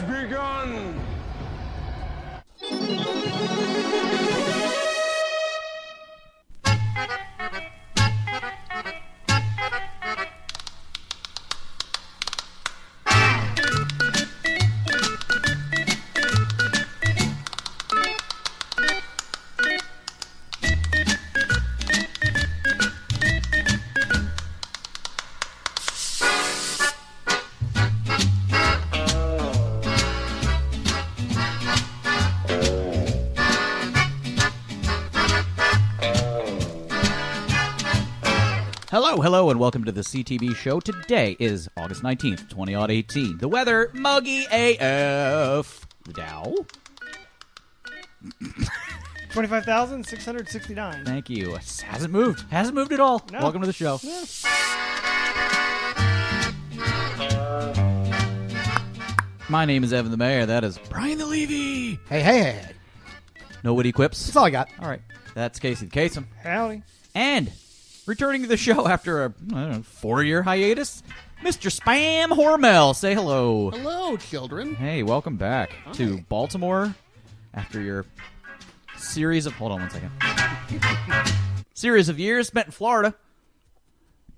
begun! Hello, and welcome to the CTB Show. Today is August 19th, 2018. The weather, muggy AF. The Dow. 25,669. Thank you. Hasn't moved. Hasn't moved at all. No. Welcome to the show. Yeah. My name is Evan the Mayor. That is Brian the Levy. Hey. No witty quips? That's all I got. All right. That's Casey the Kasem. Howdy. And returning to the show after a 4-year hiatus, Mr. Spam Hormel. Say hello. Hello, children. Hey, welcome back to Baltimore after your series of... Hold on one second. Series of years spent in Florida.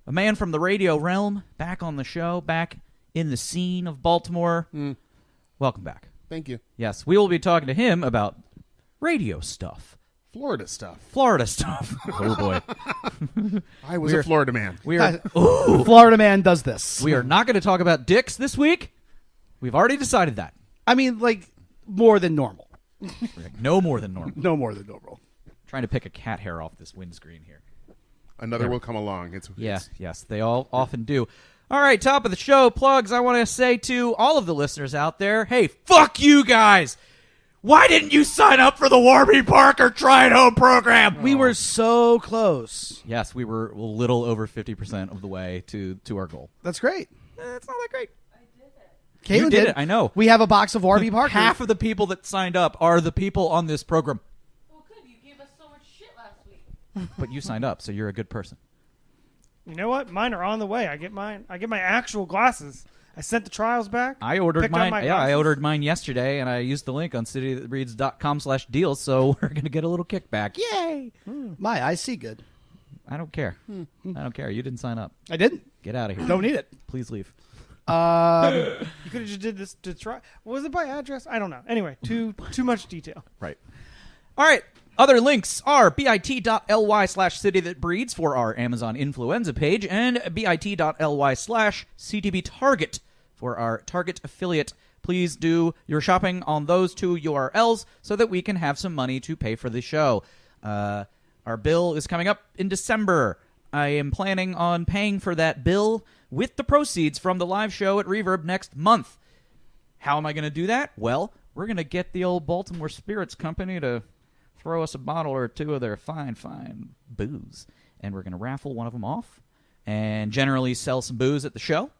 A man from the radio realm, back on the show, back in the scene of Baltimore. Welcome back. Thank you. Yes, we will be talking to him about radio stuff. Florida stuff. Florida stuff. Oh, boy. I was a Florida man. We are... Florida man does this. We are not going to talk about dicks this week. We've already decided that. I mean, like, more than normal. No more than normal. No more than normal. Trying to pick a cat hair off this windscreen here. Another will come along. Yes, they all often do. All right, top of the show, plugs. I want to say to all of the listeners out there, hey, fuck you guys. Why didn't you sign up for the Warby Parker Try-It-Home program? We were so close. Yes, we were a little over 50% of the way to our goal. That's great. It's not that great. Caitlin You did it, I know. We have a box of Warby Parker. Half of the people that signed up are the people on this program. Well, good. You gave us so much shit last week. But you signed up, so you're a good person. You know what? Mine are on the way. I get my actual glasses. I sent the trials back. I ordered picked up mine. my Yeah, I glasses. ordered mine yesterday, and I used the link on citythatreads.com/deals, so we're going to get a little kickback. Yay! My eyes see good. I don't care. I don't care. You didn't sign up. I didn't. Get out of here. Don't need it. Please leave. You could have just did this to try. Was it by address? I don't know. Anyway, too much detail. Right. All right. Other links are bit.ly/citythatbreeds for our Amazon influenza page and bit.ly/CTB Target for our Target affiliate. Please do your shopping on those two URLs so that we can have some money to pay for the show. Our bill is coming up in December. I am planning on paying for that bill with the proceeds from the live show at Reverb next month. How am I going to do that? Well, we're going to get the old Baltimore Spirits Company to throw us a bottle or two of their fine booze, and we're going to raffle one of them off and generally sell some booze at the show.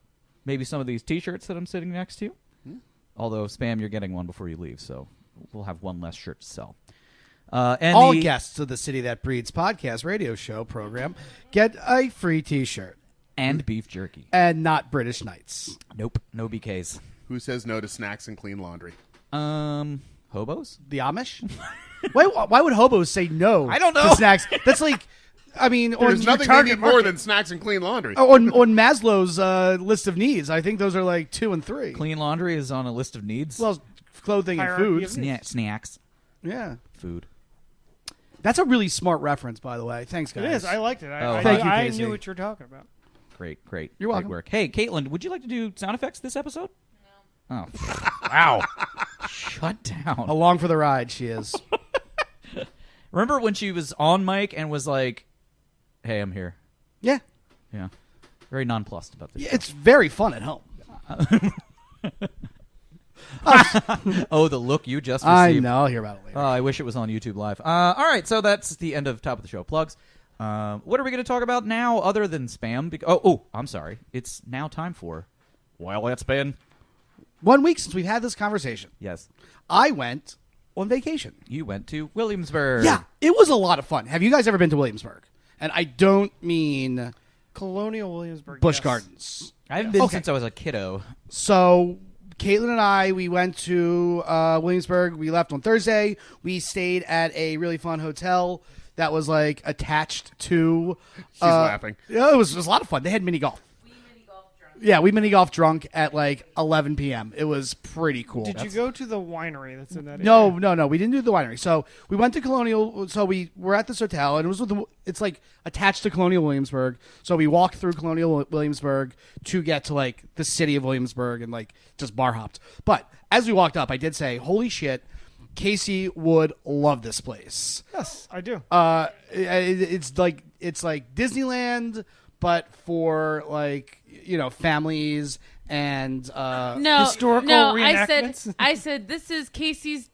Maybe some of these T-shirts that I'm sitting next to. Although, Spam, you're getting one before you leave, so we'll have one less shirt to sell. And all guests of the City That Breeds podcast radio show program get a free T-shirt. And beef jerky. And not British Knights. Nope, no BKs. Who says no to snacks and clean laundry? Hobos? The Amish? Why would hobos say no I don't know. to snacks? That's like, I mean, There's on nothing your they need target more market- than snacks and clean laundry. on Maslow's list of needs. I think those are like 2 and 3. Clean laundry is on a list of needs. Well, clothing and Hierarchy food. of Snacks. Yeah. Food. That's a really smart reference, by the way. Thanks, guys. It is. I liked it. Thank you, I Casey. knew what you were talking about. Great. You're welcome. Great work. Hey, Caitlin, would you like to do sound effects this episode? No. Oh. Wow. Shut down. Along for the ride, she is. Remember when she was on mic and was like, hey, I'm here. Yeah. Yeah. Very nonplussed about this. Yeah, it's very fun at home. Oh, the look you just I received. know. I'll hear about it later. Oh, I wish it was on YouTube Live. All right, so that's the end of Top of the Show plugs. What are we going to talk about now other than spam? I'm sorry. It's now time for... Well, it's been... 1 week since we've had this conversation. Yes. I went on vacation. You went to Williamsburg. Yeah, it was a lot of fun. Have you guys ever been to Williamsburg? And I don't mean Colonial Williamsburg. Busch yes. Gardens. I haven't been Okay. since I was a kiddo. So Caitlin and I, we went to Williamsburg. We left on Thursday. We stayed at a really fun hotel that was like attached to. She's laughing. Yeah, it was a lot of fun. They had mini golf. Yeah, we mini golf drunk at like 11 p.m. It was pretty cool. Did you go to the winery that's in that area? No. We didn't do the winery. So we went to Colonial. So we were at this hotel, and it was it's like attached to Colonial Williamsburg. So we walked through Colonial Williamsburg to get to like the city of Williamsburg and like just bar hopped. But as we walked up, I did say, "Holy shit, Casey would love this place." Yes, I do. It's like Disneyland, but for like families and historical reenactments? I said this is Casey's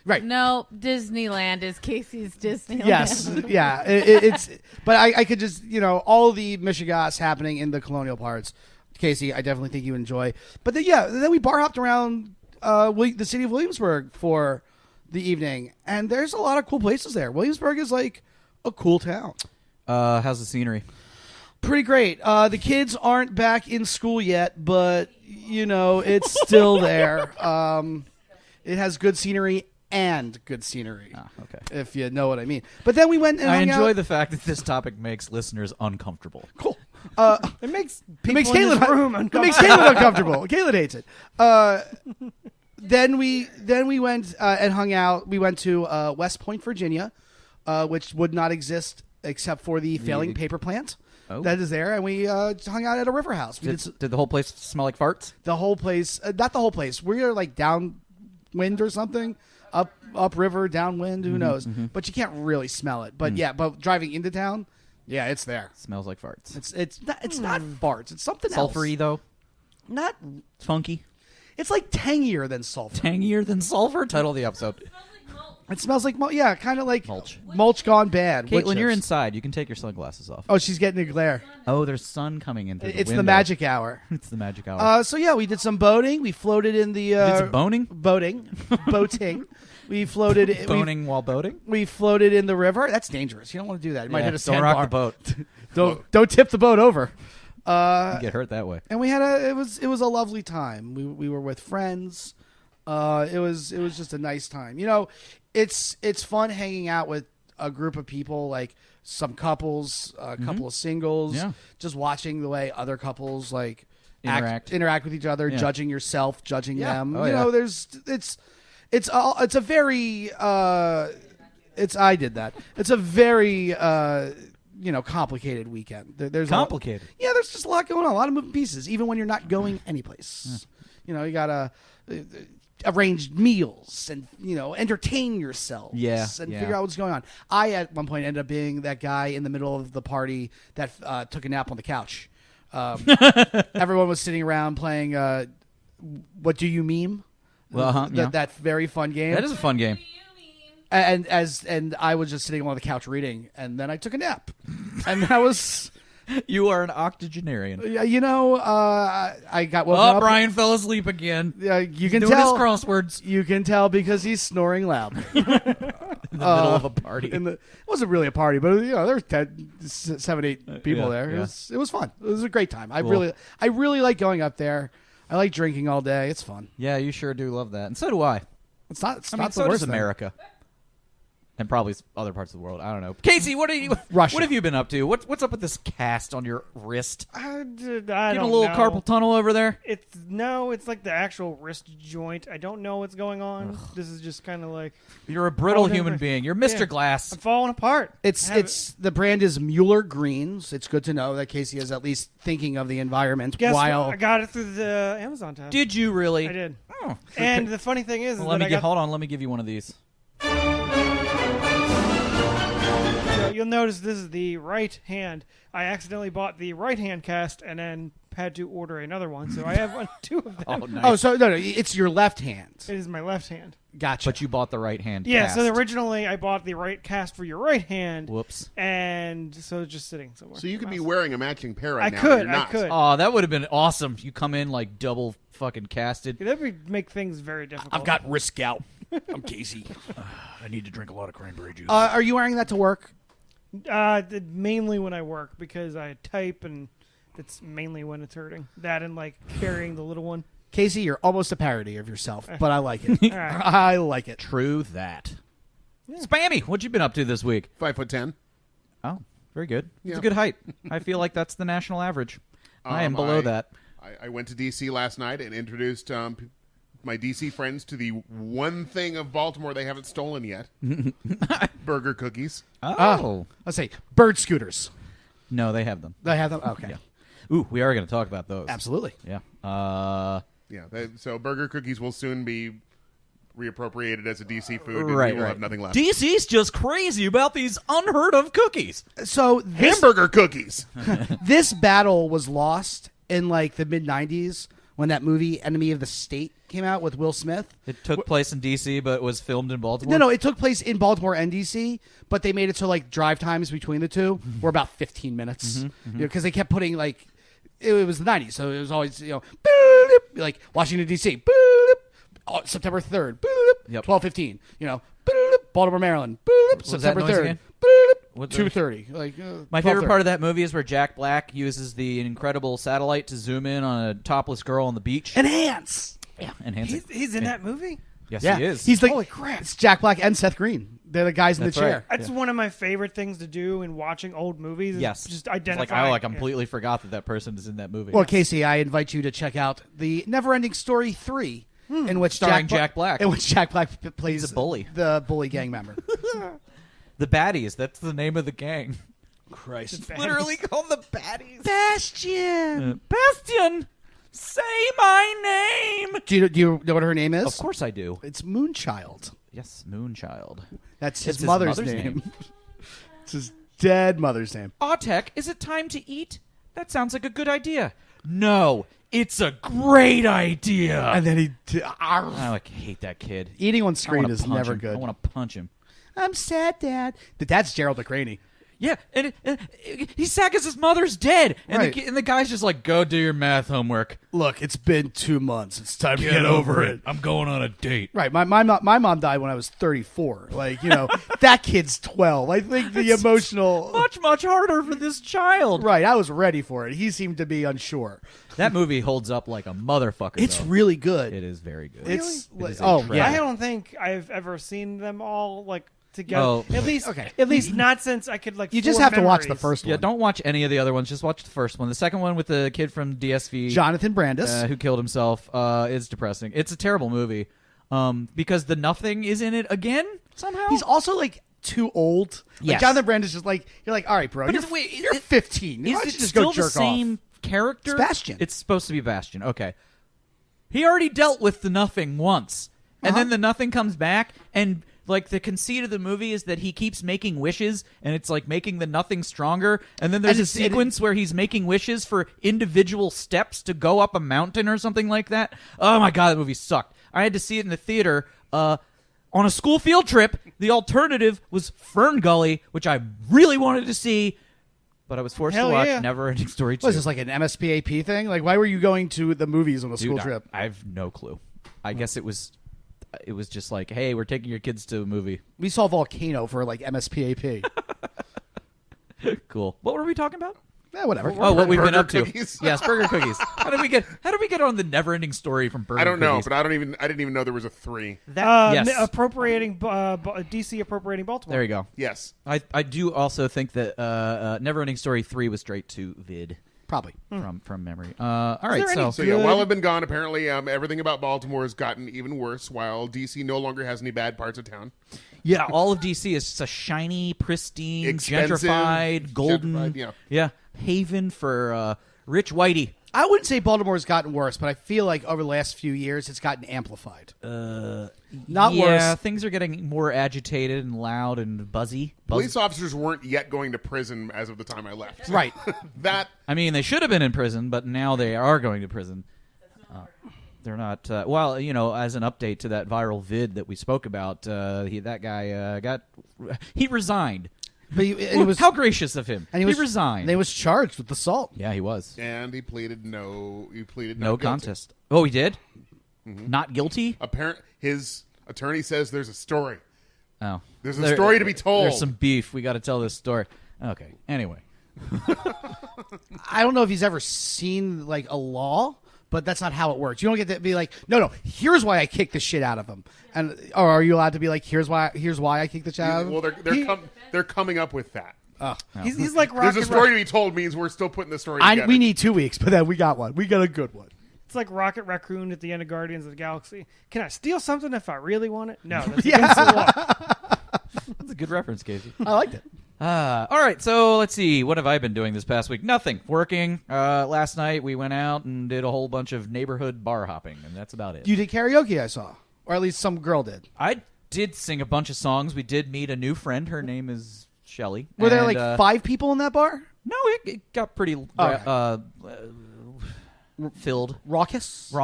right. No, Disneyland is Casey's Disneyland. Yes, yeah. It's but I could just all the Michigas happening in the colonial parts. Casey, I definitely think you enjoy. But then we bar hopped around the city of Williamsburg for the evening, and there's a lot of cool places there. Williamsburg is like a cool town. How's the scenery? Pretty great. The kids aren't back in school yet, but it's still there. It has good scenery and good scenery. Okay. If you know what I mean. But then we went and I hung enjoy out. the fact that this topic makes listeners uncomfortable. Cool. It makes It makes people in Caitlin this room It uncomfortable. makes Caitlin uncomfortable. Caitlin hates it. Then we went and hung out. We went to West Point, Virginia, which would not exist except for the failing paper plant that is there. And we hung out at a river house. Did the whole place smell like farts? The whole place, not the whole place. We were like downwind or something, upriver, downwind. Who knows? But you can't really smell it. But but driving into town, yeah, it's there. Smells like farts. It's not farts. It's something else. Sulfury though. Not. It's funky. It's like tangier than sulfur. Tangier than sulfur. Title of the episode. It smells like yeah, kind of like Mulch. Mulch gone bad. Wood Caitlin, you're chips. inside. You can take your sunglasses off. Oh, she's getting a glare. Oh, there's sun coming in through the It's the window. magic hour. It's the magic hour. So yeah, we did some boating. We floated in the. Did some boning? Boating. We floated. Boning while boating? We floated in the river. That's dangerous. You don't want to do that. You might hit a Don't sandbar. rock the boat. Don't tip the boat over. You get hurt that way. And we had it was a lovely time. We were with friends. It was just a nice time. It's fun hanging out with a group of people, like some couples, a couple of singles, just watching the way other couples like interact with each other, judging yourself, judging them. It's a very I did that. It's a very complicated weekend. There's Complicated. There's just a lot going on, a lot of moving pieces, even when you're not going anyplace. You gotta arrange meals and entertain yourself. And figure out what's going on. I at one point ended up being that guy in the middle of the party that took a nap on the couch. Everyone was sitting around playing What Do You Meme? That very fun game. That is a fun game. And I was just sitting on the couch reading, and then I took a nap, and that was. You are an octogenarian. I got woken up. Brian fell asleep again. You can Doing tell. his crosswords You can tell because he's snoring loud. in the middle of a party. It wasn't really a party, but there were 7, 8 people there. Yeah. It was fun. It was a great time. I really like going up there. I like drinking all day. It's fun. Yeah, you sure do love that, and so do I. It's not. It's I not mean, the so worst does thing. America, and probably other parts of the world. I don't know. Casey, what Russia. What have you been up to? What's up with this cast on your wrist? I Get don't a little know. carpal tunnel over there. It's like the actual wrist joint. I don't know what's going on. This is just kind of like You're a brittle Oh, human never- being. You're Mr. Yeah. Glass. I'm falling apart. It's the brand is Mueller Greens. It's good to know that Casey is at least thinking of the environment Guess while what? I got it through the Amazon tab. Did you really? I did. Oh. And the funny thing is, Let me that hold on. Let me give you one of these. so you'll notice this is the right hand. I accidentally bought the right hand cast and then had to order another one, so I have two of them. Oh, nice. Oh, so no, it's your left hand. It is my left hand. Gotcha. But you bought the right hand. Yeah, cast. so originally I bought the right cast for your right hand, Whoops. and so it's just sitting somewhere. So you could be wearing a matching pair right I now. could, but you're I not. could. Oh, that would have been awesome. You come in like double fucking casted. That would make things very difficult. wrist gout. I'm Casey. I need to drink a lot of cranberry juice. Are you wearing that to work? Mainly when I work, because I type, and that's mainly when it's hurting. That and like carrying the little one. Casey, you're almost a parody of yourself, but I like it. right. I like it. True that. Spammy, what you been up to this week? 5'10". Oh, very good. It's Yeah. a good height. I feel like that's the national average. I am below that. I went to D.C. last night and introduced my D.C. friends to the one thing of Baltimore they haven't stolen yet. Burger cookies. Oh. Let's say bird scooters. No, they have them. They have them? Okay. Yeah. Ooh, we are going to talk about those. Absolutely. Yeah. Yeah, so burger cookies will soon be reappropriated as a D.C. food, and Right, we will right. have nothing left. DC's just crazy about these unheard of cookies. So this, Hamburger cookies. this battle was lost in like the mid-'90s when that movie Enemy of the State came out with Will Smith. It took place in DC, but was filmed in Baltimore. No, it took place in Baltimore and D.C., but they made it so like drive times between the two were about 15 minutes. Because they kept putting like it was the 90s, so it was always boop, like Washington D.C. boop, September 3rd, boop, Yep. 12:15. Boop, Baltimore, Maryland, boop, was that September noise 3rd, again? boop, What the- 2:30. Like My favorite part of that movie is where Jack Black uses the incredible satellite to zoom in on a topless girl on the beach. Enhance. Yeah, enhancing. He's in that movie. Yes, Yeah, he is. He's like Holy crap. It's Jack Black and Seth Green. They're the guys in That's the chair. right. That's one of my favorite things to do in watching old movies. Is Yes. just It's identify. like, oh, I completely forgot that person is in that movie. Well, Casey, I invite you to check out the Neverending Story 3, in which Starring Jack Black. in which Jack Black plays He's a bully. the bully gang member. The Baddies. That's the name of the gang. Christ, Literally called the Baddies. Bastion. Bastion, say my name. Do you know what her name is? Of course I do. It's Moonchild. Yes, Moonchild. That's It's his his mother's mother's name. name. It's his dead mother's name. Autek, is it time to eat? That sounds like a good idea. No, it's a great idea. And then he I hate that kid. eating on I screen wanna is punch never him. good. I want to punch him. I'm sad, Dad. That's Gerald McRaney. Yeah, and he's sad because his mother's dead, and Right. the guy's just like, "Go do your math homework." Look, it's been 2 months. It's time to get over it. I'm going on a date. Right, my mom died when I was 34. Like, that kid's 12. I think the emotional. Much harder for this child. Right, I was ready for it. He seemed to be unsure. That movie holds up like a motherfucker. It's though. really good. It is very good. It's It is a oh treasure. yeah. I don't think I've ever seen them all together. Oh. At least not since I could You just form have to watch the memories. first Yeah, one. don't watch any of the other ones. Just watch the first one. The second one with the kid from DSV, Jonathan Brandis. who killed himself, is depressing. It's a terrible movie because the nothing is in it again somehow. He's also like too old. Like, Yes. Jonathan Brandis is like all right, bro. But You're, wait, you're 15. Why Is don't it you just still go the jerk same off? character? It's Bastion. It's supposed to be Bastion. Okay. He already dealt with the nothing once, and then the nothing comes back, and like the conceit of the movie is that he keeps making wishes, and it's like making the nothing stronger. And then there's And a it's- sequence where he's making wishes for individual steps to go up a mountain or something like that. Oh my god, that movie sucked. I had to see it in the theater. On a school field trip, the alternative was Fern Gully, which I really wanted to see, but I was forced Hell to watch yeah. Neverending Story 2. What is this, like an MSPAP thing? Like, why were you going to the movies on a school Dude, trip? I have no clue. I guess it was just like, hey, we're taking your kids to a movie. We saw Volcano for like MSPAP. Cool. What were we talking about? Whatever. Oh, what we've been Burger up to. cookies. Yes, burger cookies. How did we get on the Never-Ending Story from burger I don't know, cookies? but I didn't even know there was a 3. Yes. Appropriating DC appropriating Baltimore. There you go. Yes. I do also think that Never-Ending Story 3 was straight to vid Probably. from memory. All right, there any so So yeah, while I've been gone, apparently everything about Baltimore has gotten even worse. While DC no longer has any bad parts of town. yeah, all of DC is a shiny, pristine, Expensive, gentrified, golden, yeah. haven for rich whitey. I wouldn't say Baltimore's gotten worse, but I feel like over the last few years it's gotten amplified. Not Yeah, worse. things are getting more agitated and loud and buzzy. Police officers weren't yet going to prison as of the time I left. Right. That I mean, they should have been in prison, but now they are going to prison. They're not. Well, as an update to that viral vid that we spoke about, that guy he resigned. But he was How gracious of him! and he was resigned. And he was charged with assault. Yeah, he was. and he pleaded no. He pleaded No not guilty. contest. Oh, he did. Not guilty. His attorney says there's a story. Oh, There's a story to be told. There's some beef. We got to tell this story. Okay. Anyway, I don't know if he's ever seen like a law, but that's not how it works. You don't get to be like, no, here's why I kicked the shit out of him. Or are you allowed to be like, here's why I kicked the shit out of him? Well, they're coming up with that. He's like Rocket. There's a story to be told means we're still putting the story together. We need 2 weeks, but then we got one. We got a good one. It's like Rocket Raccoon at the end of Guardians of the Galaxy. Can I steal something if I really want it? No, that's against the law. That's a good reference, Casey. I liked it. All right, so let's see. What have I been doing this past week? Nothing. Working. Last night we went out and did a whole bunch of neighborhood bar hopping, and that's about it. You did karaoke, I saw. Or at least some girl did. I did sing a bunch of songs. We did meet a new friend. Her name is Shelly. Were there like 5 people in that bar? No, it got pretty filled. Raucous.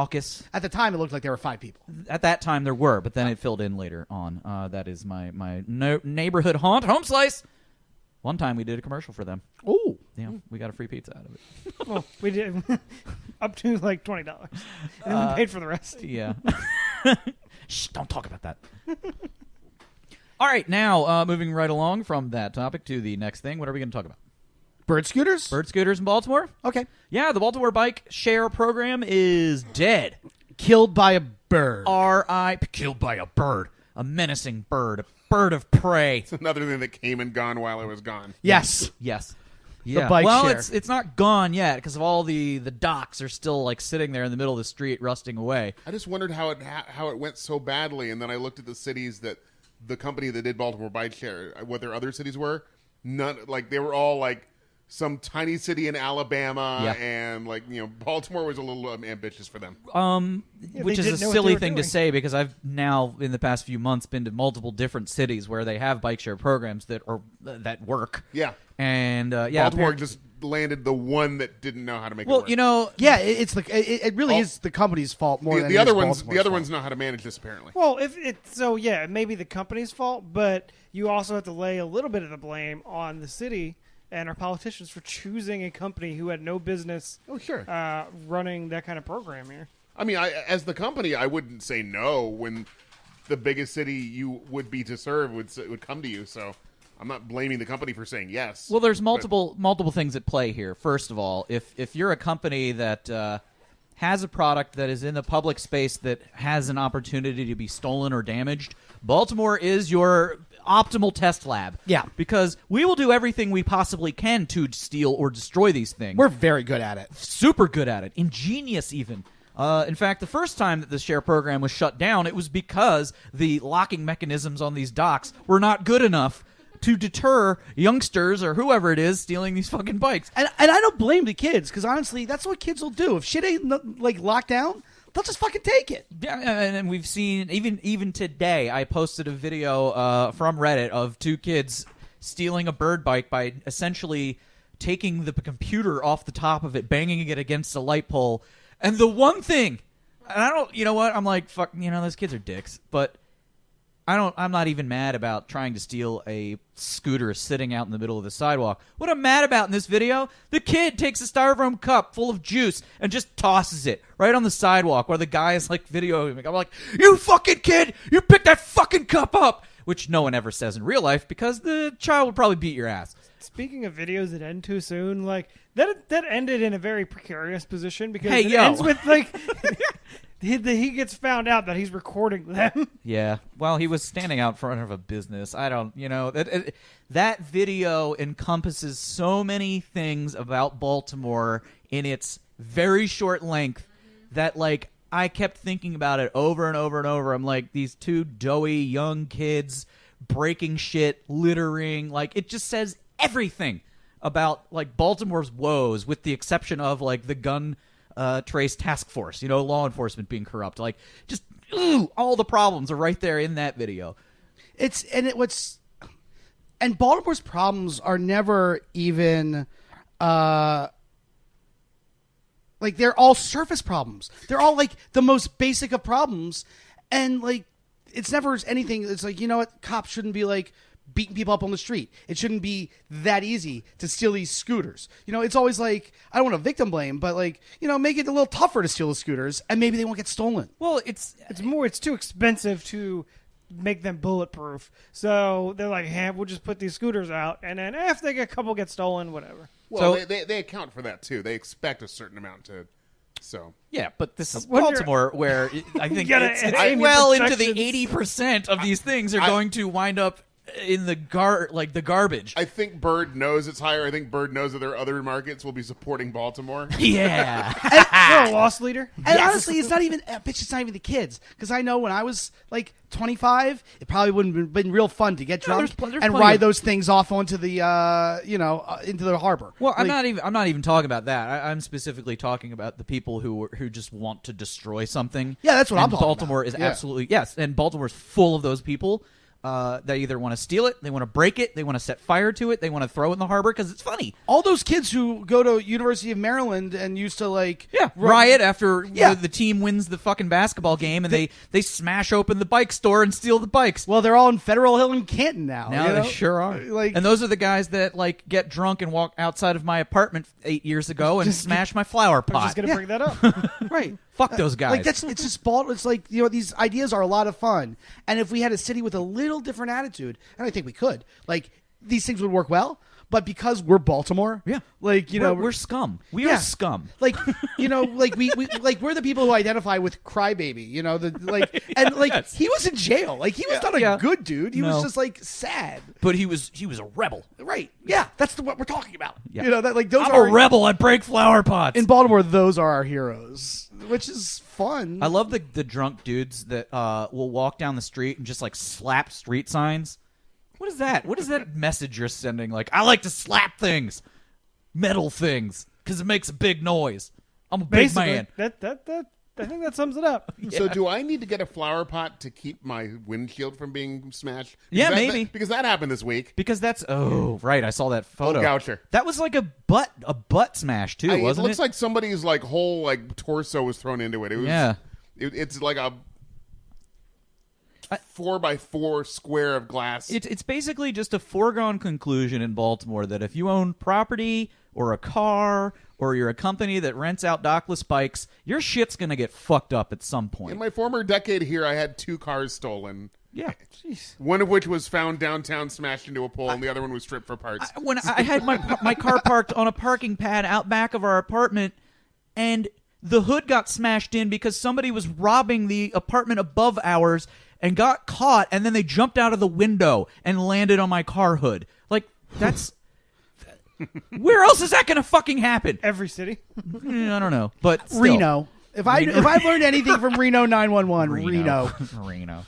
At the time, it looked like there were 5 people. At that time, there were, but then it filled in later on. That is my neighborhood haunt, Home Slice. One time we did a commercial for them. Oh. Yeah, we got a free pizza out of it. Well, we did up to like $20. And then we paid for the rest. Yeah. Shh, don't talk about that. All right, now moving right along from that topic to the next thing. What are we going to talk about? Bird scooters? Bird scooters in Baltimore? Okay. Yeah, the Baltimore Bike Share program is dead. Killed by a bird. R.I.P. Killed by a bird. A menacing bird. A bird of prey. It's another thing that came and gone while it was gone. Yes. Yes. Yeah. Bike well, share. it's not gone yet because of all the docks are still like sitting there in the middle of the street rusting away. I just wondered how it went so badly, and then I looked at the cities that the company that did Baltimore Bike Share, what their other cities were. None, like they were all like some tiny city in Alabama, and like Baltimore was a little ambitious for them. Which is a silly thing to say because I've now in the past few months been to multiple different cities where they have bike share programs that work. Yeah, and Baltimore just landed the one that didn't know how to make it work. Yeah, it really is the company's fault more than the other ones. The other ones know how to manage this apparently. Well, it may be the company's fault, but you also have to lay a little bit of the blame on the city and our politicians for choosing a company who had no business running that kind of program here. I mean, as the company, I wouldn't say no when the biggest city you would be to serve would come to you. So I'm not blaming the company for saying yes. Well, there's multiple things at play here. First of all, if you're a company that has a product that is in the public space that has an opportunity to be stolen or damaged, Baltimore is your optimal test lab. Yeah. Because we will do everything we possibly can to steal or destroy these things. We're very good at it. Super good at it. Ingenious even. In fact, the first time that the share program was shut down, it was because the locking mechanisms on these docks were not good enough to deter youngsters or whoever it is stealing these fucking bikes. And I don't blame the kids because honestly, that's what kids will do. If shit ain't like locked down, they'll just fucking take it. Yeah, and we've seen even today. I posted a video from Reddit of 2 kids stealing a bird bike by essentially taking the computer off the top of it, banging it against a light pole, and the one thing, and I don't, you know what? I'm like, fuck, those kids are dicks, but I'm not even mad about trying to steal a scooter sitting out in the middle of the sidewalk. What I'm mad about in this video, the kid takes a styrofoam cup full of juice and just tosses it right on the sidewalk while the guy is like videoing me. I'm like, you fucking kid, you picked that fucking cup up, which no one ever says in real life because the child would probably beat your ass. Speaking of videos that end too soon, like that ended in a very precarious position because it yo. ends with like he gets found out that he's recording them. Yeah, well, he was standing out front of a business. I don't, that video encompasses so many things about Baltimore in its very short length that like I kept thinking about it over and over and over. I'm like, these 2 doughy young kids breaking shit, littering, like it just says everything about like Baltimore's woes with the exception of like the gun trace task force, law enforcement being corrupt, like just all the problems are right there in that video. And Baltimore's problems are never even like they're all surface problems. They're all like the most basic of problems, and like it's never anything. It's like, cops shouldn't be like beating people up on the street. It shouldn't be that easy to steal these scooters. It's always like, I don't want to victim blame, but like, make it a little tougher to steal the scooters and maybe they won't get stolen. Well, it's too expensive to make them bulletproof. So they're like, hey, we'll just put these scooters out and then if a couple get stolen, whatever. Well, they account for that too. They expect a certain amount to So Yeah, but this is When you're- Baltimore, where I think gotta it's aim your well into the projections. 80% of these things are going to wind up in the garbage. I think Bird knows it's higher. I think Bird knows that their other markets will be supporting Baltimore. Yeah. You're a loss leader. And honestly, it's not even bitch. It's not even the kids, because I know when I was like 25, it probably wouldn't have been real fun to get drunk there's and plenty ride of- those things off onto the into the harbor. Well, I'm Like, not even talking about that. I'm specifically talking about the people who just want to destroy something. Yeah, that's what and I'm talking Baltimore about. is Yeah. absolutely yes, and Baltimore's full of those people. They either want to steal it, they want to break it, they want to set fire to it, they want to throw it in the harbor because it's funny. all those kids who go to University of Maryland and used to like Riot after Yeah. the team wins the fucking basketball game and they smash open the bike store and steal the bikes. Well, they're all in Federal Hill and Canton now. Now you know? they sure are. Like, And those are the guys that like get drunk and walk outside of my apartment 8 years ago and smash my flower I was just pot. going to bring that up. right. Fuck those guys. Like it's just it's like these ideas are a lot of fun, and if we had a city with a little different attitude, and I think we could, like these things would work well. But because we're Baltimore, Yeah. like we're scum. We are scum. Like like we like we're the people who identify with Crybaby, and like Yes. he was in jail, like he was not a Yeah. good dude, he No. was just like sad, But he was a rebel. right? Yeah, that's what we're talking about. Yeah. That like those I'm are a rebel. I break flower pots. in Baltimore. Those are our heroes, which is fun. I love the drunk dudes that will walk down the street and just like slap street signs. What is that? What is that message you're sending? Like, I like to slap things, metal things, because it makes a big noise. I'm a big Basically, man. that I think that sums it up. So do I need to get a flower pot to keep my windshield from being smashed? Yeah, Because maybe. because that happened this week. Because that's right. I saw that photo. Goucher. That was like a butt smash too, It wasn't looks like somebody's like whole like torso was thrown into it. It was, Yeah. It's like a 4x4 square of glass. It's basically just a foregone conclusion in Baltimore that if you own property or a car or you're a company that rents out dockless bikes, your shit's gonna get fucked up at some point. In my former decade here, I had 2 cars stolen. Yeah. One of which was found downtown, smashed into a pole, and the other one was stripped for parts. When I had my car parked on a parking pad out back of our apartment, and the hood got smashed in because somebody was robbing the apartment above ours and got caught, and then they jumped out of the window and landed on my car hood. Like, that's... Where else is that going to fucking happen? Every city. I don't know, but still. Reno. If I've learned anything from Reno 911, Reno. Reno.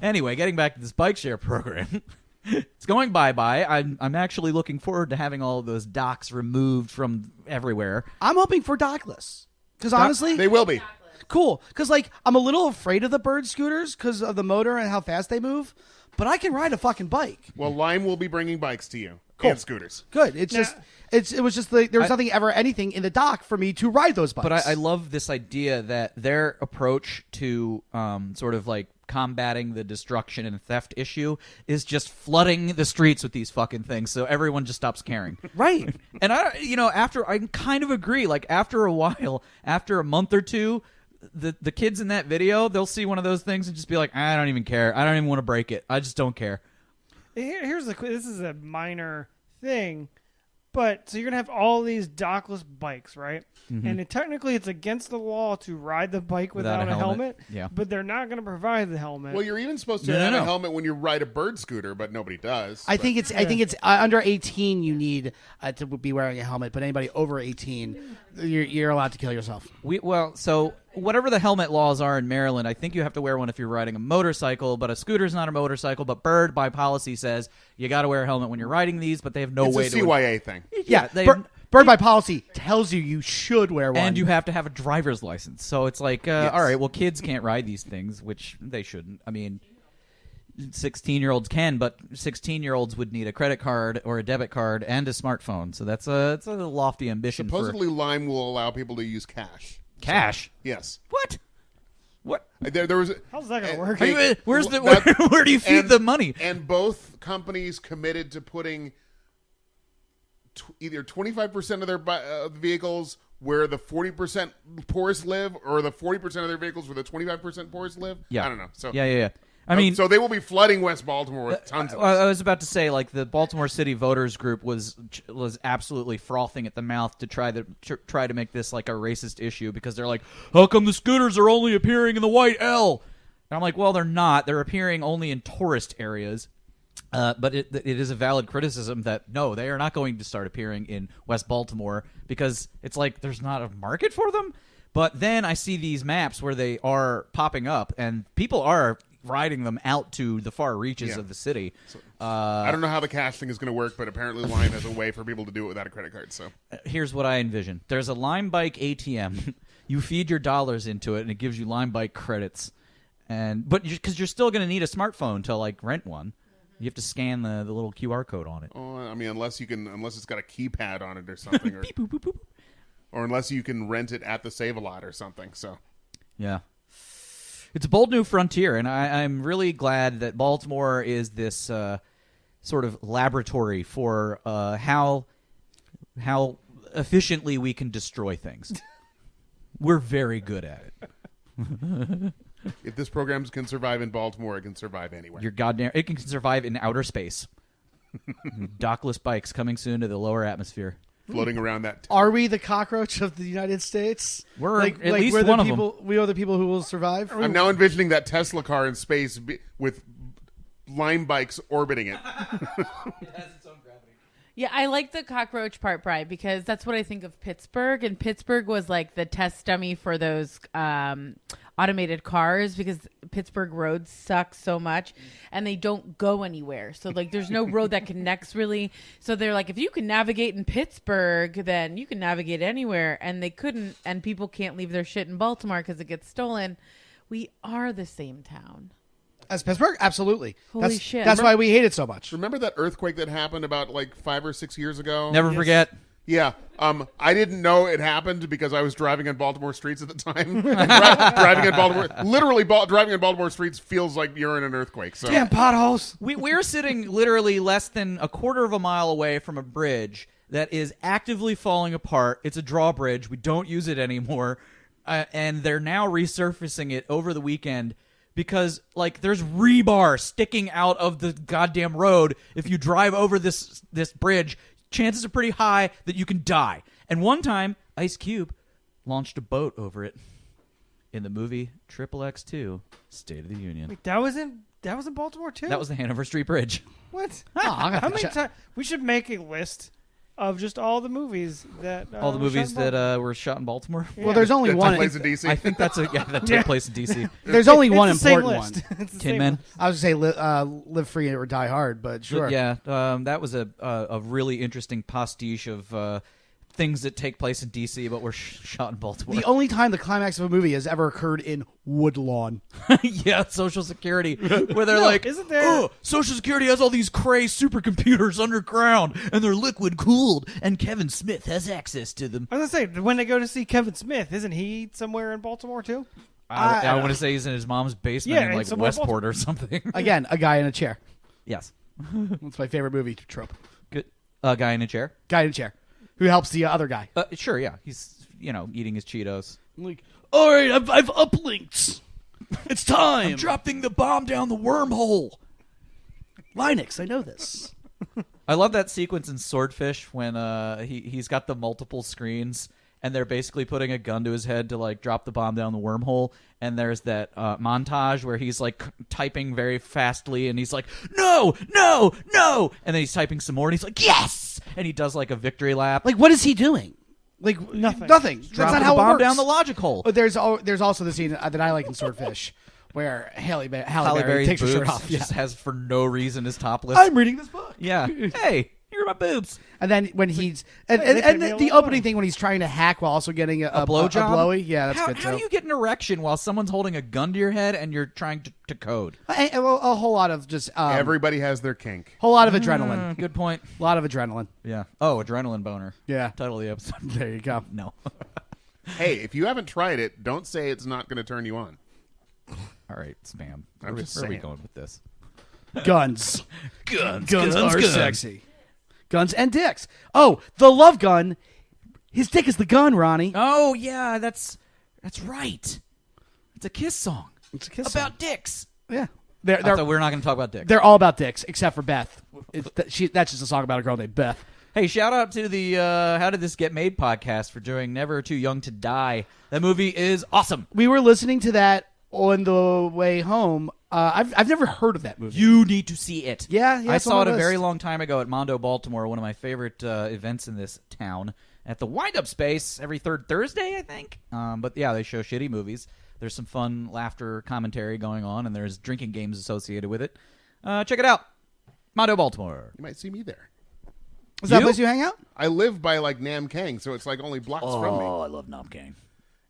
Anyway, getting back to this bike share program. It's going bye-bye. I'm actually looking forward to having all of those docks removed from everywhere. I'm hoping for dockless, because honestly, They will be. cool. Because like I'm a little afraid of the bird scooters because of the motor and how fast they move, but I can ride a fucking bike. Well, Lime will be bringing bikes to you. Cool. And scooters. Good. It's Now- just it was just like there was nothing ever anything in the dock for me to ride those bikes. But I love this idea that their approach to sort of like combating the destruction and theft issue is just flooding the streets with these fucking things, so everyone just stops caring. right. And I kind of agree. Like after a while, after a month or two, the kids in that video, they'll see one of those things and just be like, I don't even care. I don't even want to break it. I just don't care. Here's this is a minor thing, but so you're gonna have all these dockless bikes, right? And technically, it's against the law to ride the bike without a helmet. Yeah. But they're not gonna provide the helmet. Well, you're even supposed to No, have no. a helmet when you ride a bird scooter, but nobody does. I think it's under 18 you need to be wearing a helmet, but anybody over 18 you're allowed to kill yourself. So whatever the helmet laws are in Maryland, I think you have to wear one if you're riding a motorcycle, but a scooter's not a motorcycle. But Bird, by policy, says you got to wear a helmet when you're riding these, but they have no it's way a to. CYA thing. Yeah, they Bird by policy tells you should wear one. and you have to have a driver's license. So it's like, all right, well, kids can't ride these things, which they shouldn't. I mean, 16-year-olds can, but 16-year-olds would need a credit card or a debit card and a smartphone. So it's a lofty ambition. Supposedly, Lime will allow people to use cash. Cash. Yes. What? There was. How's that gonna work? Where's the that- where do you feed and- the money? And both companies committed to putting either 25% of their vehicles where the 40% poorest live, or the 40% of their vehicles where the 25% poorest live. Yeah. I don't know. So Yeah. I mean, so they will be flooding West Baltimore with tons of us. I was about to say, like, the Baltimore City Voters Group was absolutely frothing at the mouth to try to make this like a racist issue because they're like, how come the scooters are only appearing in the white L? And I'm like, well, they're not. They're appearing only in tourist areas. But it is a valid criticism that no, they are not going to start appearing in West Baltimore because it's like there's not a market for them. But then I see these maps where they are popping up, and people are riding them out to the far reaches of the city. So, I don't know how the cash thing is going to work, but apparently Lime has a way for people to do it without a credit card. So here's what I envision. There's a Lime Bike ATM. You feed your dollars into it, and it gives you Lime Bike credits. But because you're still going to need a smartphone to like rent one. You have to scan the little QR code on it. Oh, I mean, unless it's got a keypad on it or something, or, Beep, boop, boop, boop. Or unless you can rent it at the Save-A-Lot or something. So, yeah, it's a bold new frontier, and I'm really glad that Baltimore is this sort of laboratory for how efficiently we can destroy things. We're very good at it. If this program can survive in Baltimore, it can survive anywhere. It can survive in outer space. Dockless bikes coming soon to the lower atmosphere. Floating around that. Are we the cockroach of the United States? We're at least we're one of them. We are the people who will survive. I'm now envisioning that Tesla car in space with Lime bikes orbiting it. It has its own gravity. Yeah, I like the cockroach part, Brian, because that's what I think of Pittsburgh. And Pittsburgh was like the test dummy for those automated cars because Pittsburgh roads suck so much and they don't go anywhere. So like there's no road that connects really. So they're like, if you can navigate in Pittsburgh, then you can navigate anywhere. And they couldn't, and people can't leave their shit in Baltimore because it gets stolen. We are the same town. As Pittsburgh? Absolutely. Holy shit. That's why we hate it so much. Remember that earthquake that happened about like 5 or 6 years ago? Never forget. Yeah. I didn't know it happened because I was driving on Baltimore streets at the time. Driving in Baltimore, literally driving on Baltimore streets feels like you're in an earthquake. So. Damn potholes. We're sitting literally less than a quarter of a mile away from a bridge that is actively falling apart. It's a drawbridge. We don't use it anymore. And they're now resurfacing it over the weekend because, like, there's rebar sticking out of the goddamn road. If you drive over this bridge, chances are pretty high that you can die. And one time, Ice Cube launched a boat over it in the movie XXX2, State of the Union. Wait, that was in Baltimore too? That was the Hanover Street Bridge. What? How many times? We should make a list of just all the movies that All the movies that were shot in Baltimore. Well, there's only That one. took place in DC. I think that took place in D.C. There's only one It's the same important list. one. It's the Tin same Men. list. I was going to say live free or die hard, but sure. Yeah, that was a really interesting pastiche of things that take place in D.C. but were shot in Baltimore. The only time the climax of a movie has ever occurred in Woodlawn. Yeah, Social Security, where they're like, isn't there- oh, Social Security has all these cray supercomputers underground, and they're liquid cooled, and Kevin Smith has access to them. I was gonna say, when they go to see Kevin Smith, isn't he somewhere in Baltimore too? I want to say he's in his mom's basement Yeah, in like somewhere in Westport or something. Again, a guy in a chair. Yes, That's my favorite movie trope. good. A guy in a chair. Guy in a chair who helps the other guy. Sure, yeah, he's eating his Cheetos. I'm like, all right, I've uplinked. It's time. I'm dropping the bomb down the wormhole. Linux, I know this. I love that sequence in Swordfish when he's got the multiple screens and they're basically putting a gun to his head to like drop the bomb down the wormhole, and there's that montage where he's like typing very fastly and he's like, no, and then he's typing some more and he's like, yes, and he does like a victory lap. Like, what is he doing? Like, Nothing. That's dropping not how the bomb it works. down the logic hole. But there's also the scene that I like in Swordfish where Halle Halle Berry Berry's takes her shirt boobs off. Yeah. just has for no reason is topless. I'm reading this book. Yeah. Hey, here are my boobs. And then when he's They pay me the a lot of opening money. thing when he's trying to hack while also getting a blowjob? blowy. Yeah, that's good How too. do you get an erection while someone's holding a gun to your head and you're trying to code? A whole lot of just Everybody has their kink. whole lot of adrenaline. Good point. A lot of adrenaline. Yeah. Oh, adrenaline boner. Yeah. Title of the episode. There you go. No. Hey, if you haven't tried it, don't say it's not going to turn you on. All right, spam. I'm Where just are we saying. going with this? Guns. Guns are sexy. Guns and dicks. Oh, the love gun. His dick is the gun, Ronnie. Oh yeah, that's right. It's a Kiss song It's a kiss about dicks. Yeah. They're, I thought we were not going to talk about dicks. they're all about dicks, except for Beth. That's just a song about a girl named Beth. Hey, shout out to the How Did This Get Made podcast for doing Never Too Young to Die. That movie is awesome. We were listening to that on the way home. I've never heard of that movie. You need to see it. Yeah, I it's on saw it my a very list. long time ago at Mondo, Baltimore, one of my favorite events in this town, at the Wind-Up Space every third Thursday, I think. But yeah, they show shitty movies. There's some fun laughter commentary going on, and there's drinking games associated with it. Check it out. Mondo, Baltimore. You might see me there. Is that a You? place you hang out? I live by like Nam Kang, so it's like only blocks from me. I love Nom Gang.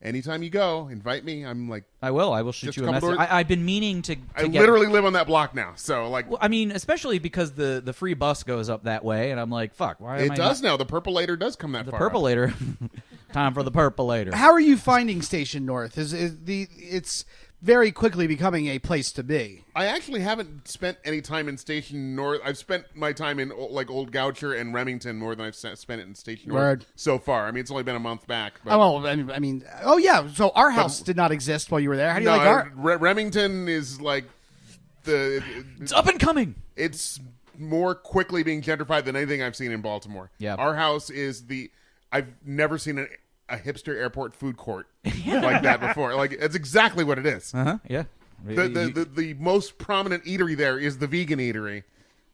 Anytime you go, invite me. I'm like, I will shoot Just you a a couple message. doors- I've been meaning to I get... literally live on that block now. So like, Well, I mean, especially because the free bus goes up that way, and I'm like, fuck, why am it I does not... now. The Purpleator does come that The far. up. Purpleator. Time for the Purpleator. How are you finding Station North? It's very quickly becoming a place to be. I actually haven't spent any time in Station North. I've spent my time in like Old Goucher and Remington more than I've spent it in Station North Word. so far. I mean, it's only been a month back. But Oh, well, I mean, oh yeah. So our house did not exist while you were there. How do you no, like our? Remington is like It's up and coming. it's more quickly being gentrified than anything I've seen in Baltimore. Yeah. Our house is I've never seen a hipster airport food court like that before. Like, it's exactly what it is. Uh-huh, yeah. The most prominent eatery there is the vegan eatery.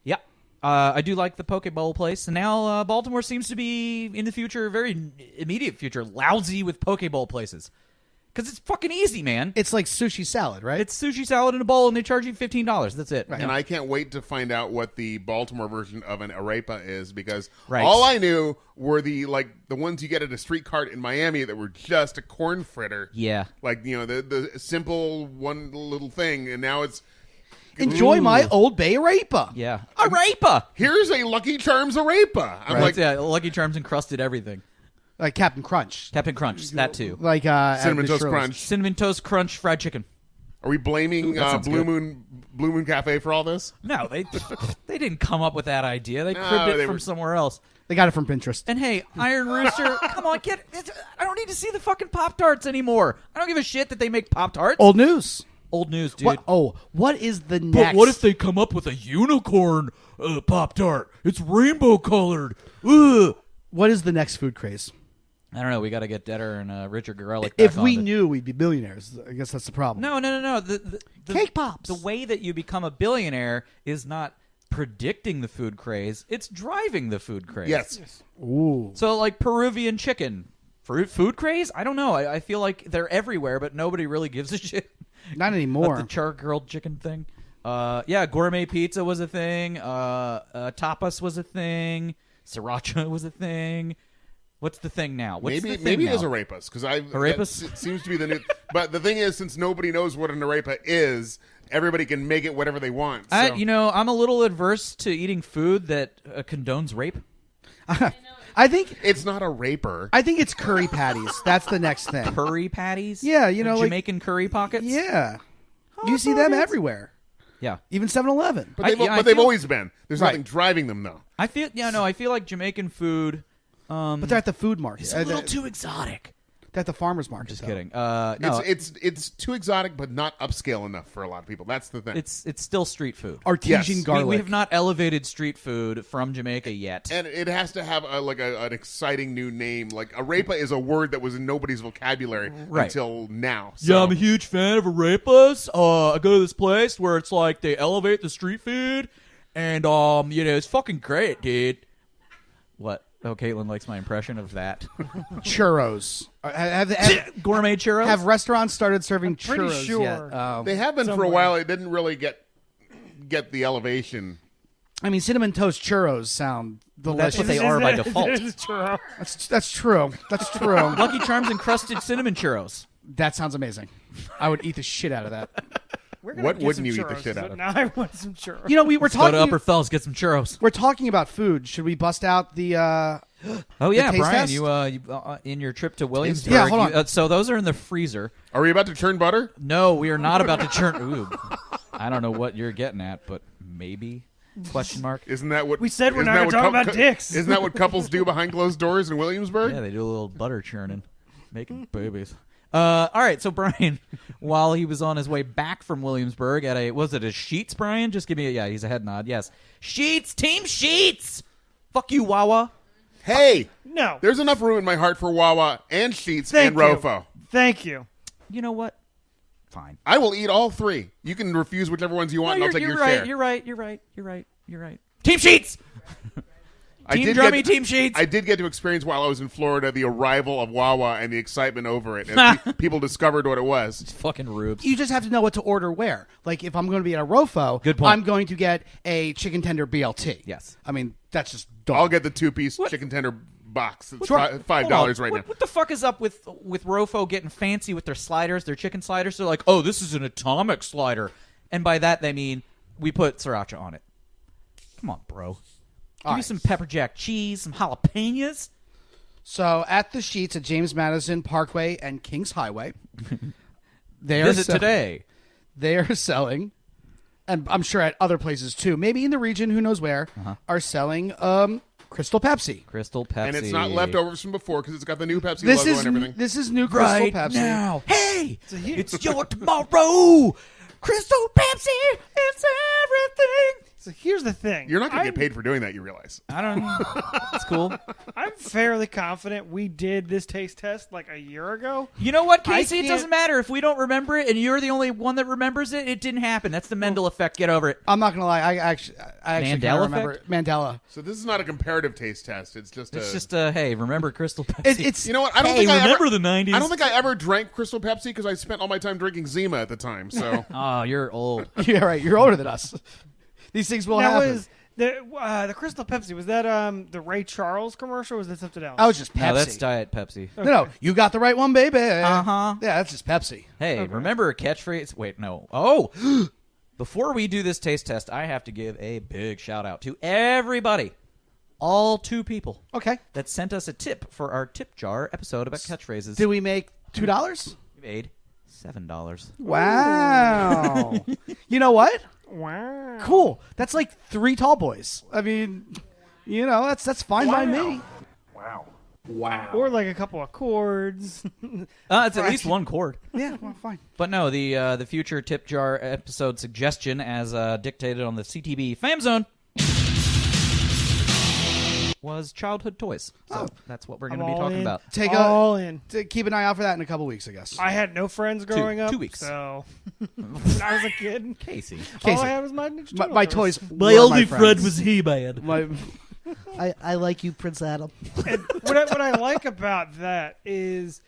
Yeah. I do like the Poke Bowl place. And now Baltimore seems to be, in the future, very immediate future, lousy with Poke Bowl places. Because it's fucking easy, man. It's like sushi salad, right? It's sushi salad in a bowl, and they charge you $15. That's it. And I can't wait to find out what the Baltimore version of an arepa is, because Right. all I knew were the ones you get at a street cart in Miami that were just a corn fritter. Yeah. Like, the simple one little thing, and now it's Enjoy my Old Bay arepa. Yeah. Arepa! here's a Lucky Charms arepa. I'm like, yeah, Lucky Charms encrusted everything. Like Captain Crunch. Captain Crunch, that too. Like Cinnamon at Toast Shirley's. Crunch. Cinnamon Toast Crunch fried chicken. Are we blaming that sounds Blue good. Moon Cafe for all this? No, they didn't come up with that idea. They No, cribbed it they from were- somewhere else. They got it from Pinterest. And hey, Iron Rooster, come on, I don't need to see the fucking Pop-Tarts anymore. I don't give a shit that they make Pop-Tarts. Old news. Old news, dude. What is the But next? what if they come up with a unicorn Pop-Tart? It's rainbow colored. Ugh. What is the next food craze? I don't know. We got to get Detter and Richard Garelick. If we knew, we'd be billionaires. I guess that's the problem. No. The Cake pops. The way that you become a billionaire is not predicting the food craze; it's driving the food craze. Yes. Ooh. So, like Peruvian chicken, food craze? I don't know. I feel like they're everywhere, but nobody really gives a shit. Not anymore. Like the char-grilled chicken thing. Yeah, gourmet pizza was a thing. Tapas was a thing. Sriracha was a thing. What's the thing now? What's the thing maybe now? it is arepas, because Arepas? that seems to be the new. But the thing is, since nobody knows what an arepa is, everybody can make it whatever they want. So. I'm a little adverse to eating food that condones rape. I think It's not a raper. I think it's curry patties. That's the next thing. Curry patties? Yeah, you know, like- Jamaican curry pockets? Yeah. You see them everywhere. Yeah. Even 7-Eleven. But they've, I they've feel- always been. There's Right. nothing driving them, though. I feel like Jamaican food But they're at the food market. is a little too exotic. They're at the farmer's market. Just though. kidding. No, It's too exotic, but not upscale enough for a lot of people. That's the thing. it's still street food. Artesian Yes. garlic. We have not elevated street food from Jamaica yet. And it has to have an exciting new name. Like, arepa is a word that was in nobody's vocabulary Right. until now. Yeah, So- I'm a huge fan of arepas. I go to this place where it's like they elevate the street food, and it's fucking great, dude. What? Oh, Caitlin likes my impression of that. churros. Have Gourmet churros. have restaurants started serving pretty churros sure. yet? They have been for a Somewhere. while. It didn't really get the elevation. I mean, cinnamon toast churros sound delicious. That's what they are by default. It is true. That's true. That's true. Lucky Charms encrusted cinnamon churros. That sounds amazing. I would eat the shit out of that. We're gonna What get wouldn't some you eat the churros, shit out but of? Now I want some churros. You know, we were Let's go to talking. Upper Fells, get some churros. We're talking about food. Should we bust out the? Oh yeah, taste Brian, test? you in your trip to Williamsburg. Yeah, hold on. So those are in the freezer. Are we about to churn butter? No, we are not about to churn. Ooh, I don't know what you're getting at, but maybe? Question mark. Isn't that what We said we're isn't not that gonna what talk about dicks. Isn't that what couples do behind closed doors in Williamsburg? Yeah, they do a little butter churning, making babies. All right, so Brian, while he was on his way back from Williamsburg was it a Sheetz, Brian? Just give me he's a head nod. Yes. Sheetz, Team Sheetz. Fuck you, Wawa. Hey, No. there's enough room in my heart for Wawa and Sheetz and Thank you. Rofo. Thank you. You know what? Fine. I will eat all three. You can refuse whichever ones you want, and I'll take your share. You're right. Team Sheetz. Team Drummy, Team Sheetz. I did get to experience while I was in Florida the arrival of Wawa and the excitement over it as people discovered what it was. Fucking rubes. You just have to know what to order where. Like, if I'm going to be at a Rofo, Good point. I'm going to get a chicken tender BLT. Yes. I mean, that's just dumb. I'll get the 2-piece chicken tender box. It's Hold $5 on. right now. What the fuck is up with Rofo getting fancy with their sliders, their chicken sliders? They're like, oh, this is an atomic slider. And by that, they mean we put sriracha on it. Come on, bro. Give me some pepper jack cheese, some jalapenos. So at the Sheetz at James Madison Parkway and Kings Highway, Visit today. They are selling, and I'm sure at other places too, maybe in the region, who knows where, are selling Crystal Pepsi. Crystal Pepsi. And it's not leftovers from before because it's got the new Pepsi logo and everything. This is new Crystal right Pepsi. now. Hey, it's your tomorrow. Crystal Pepsi, it's everything. So here's the thing. You're not going to get paid for doing that, you realize. I don't know. It's cool. I'm fairly confident we did this taste test like a year ago. You know what, Casey? It can't- doesn't matter. If we don't remember it and you're the only one that remembers it, it didn't happen. That's the Mendel effect. Get over it. I'm not gonna lie. I actually Mandela can't remember effect? Mandela. So this is not a comparative taste test. It's just Hey, remember Crystal Pepsi? It's You know what? I don't Hey, think I remember ever, the 90s? I don't think I ever drank Crystal Pepsi because I spent all my time drinking Zima at the time. So Oh, you're old. yeah, right. You're older than us. These things will Now happen. was the Crystal Pepsi, was that the Ray Charles commercial or was that something else? I was just Pepsi. No, that's Diet Pepsi. No, you got the right one, baby. Uh-huh. Yeah, that's just Pepsi. Hey, remember a catchphrase? Wait, no. Oh, before we do this taste test, I have to give a big shout out to everybody, all 2 people Okay. that sent us a tip for our tip jar episode about catchphrases. Did we make $2? We made $7. Wow. You know what? Wow. Cool. That's like 3 tall boys. I mean, you know, that's fine by me. Or like a couple of chords. It's at least 1 chord. Yeah, well, fine. But no, the future tip jar episode suggestion, as dictated on the CTB Fam Zone, was childhood toys. So that's what we're going to be all talking in. about. Take all in. keep an eye out for that in a couple weeks, I guess. I had no friends growing up. 2 weeks. So when I was a kid, Casey. all I had was my Ninja Turtle my toys. toys. were my friends. He-Man. I like you, Prince Adam. And what I like about that is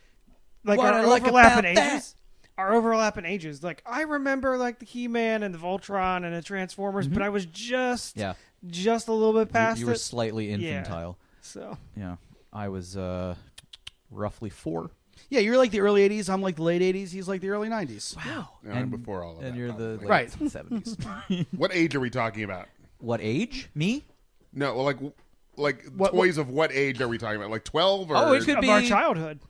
like What our I like overlap about in that- ages. Our overlap in ages. Like I remember like the He-Man and the Voltron and the Transformers, but I was just a little bit past You were it. slightly infantile. So Yeah. I was roughly 4. Yeah, you're like the early 80s. I'm like the late 80s. He's like the early 90s. Wow. No, I'm before all of that. And you're the probably. late Right. 70s. What age are we talking about? What age? Me? No, well, like What- toys of what age are we talking about? Like 12 or? Oh, it could of be. our childhood.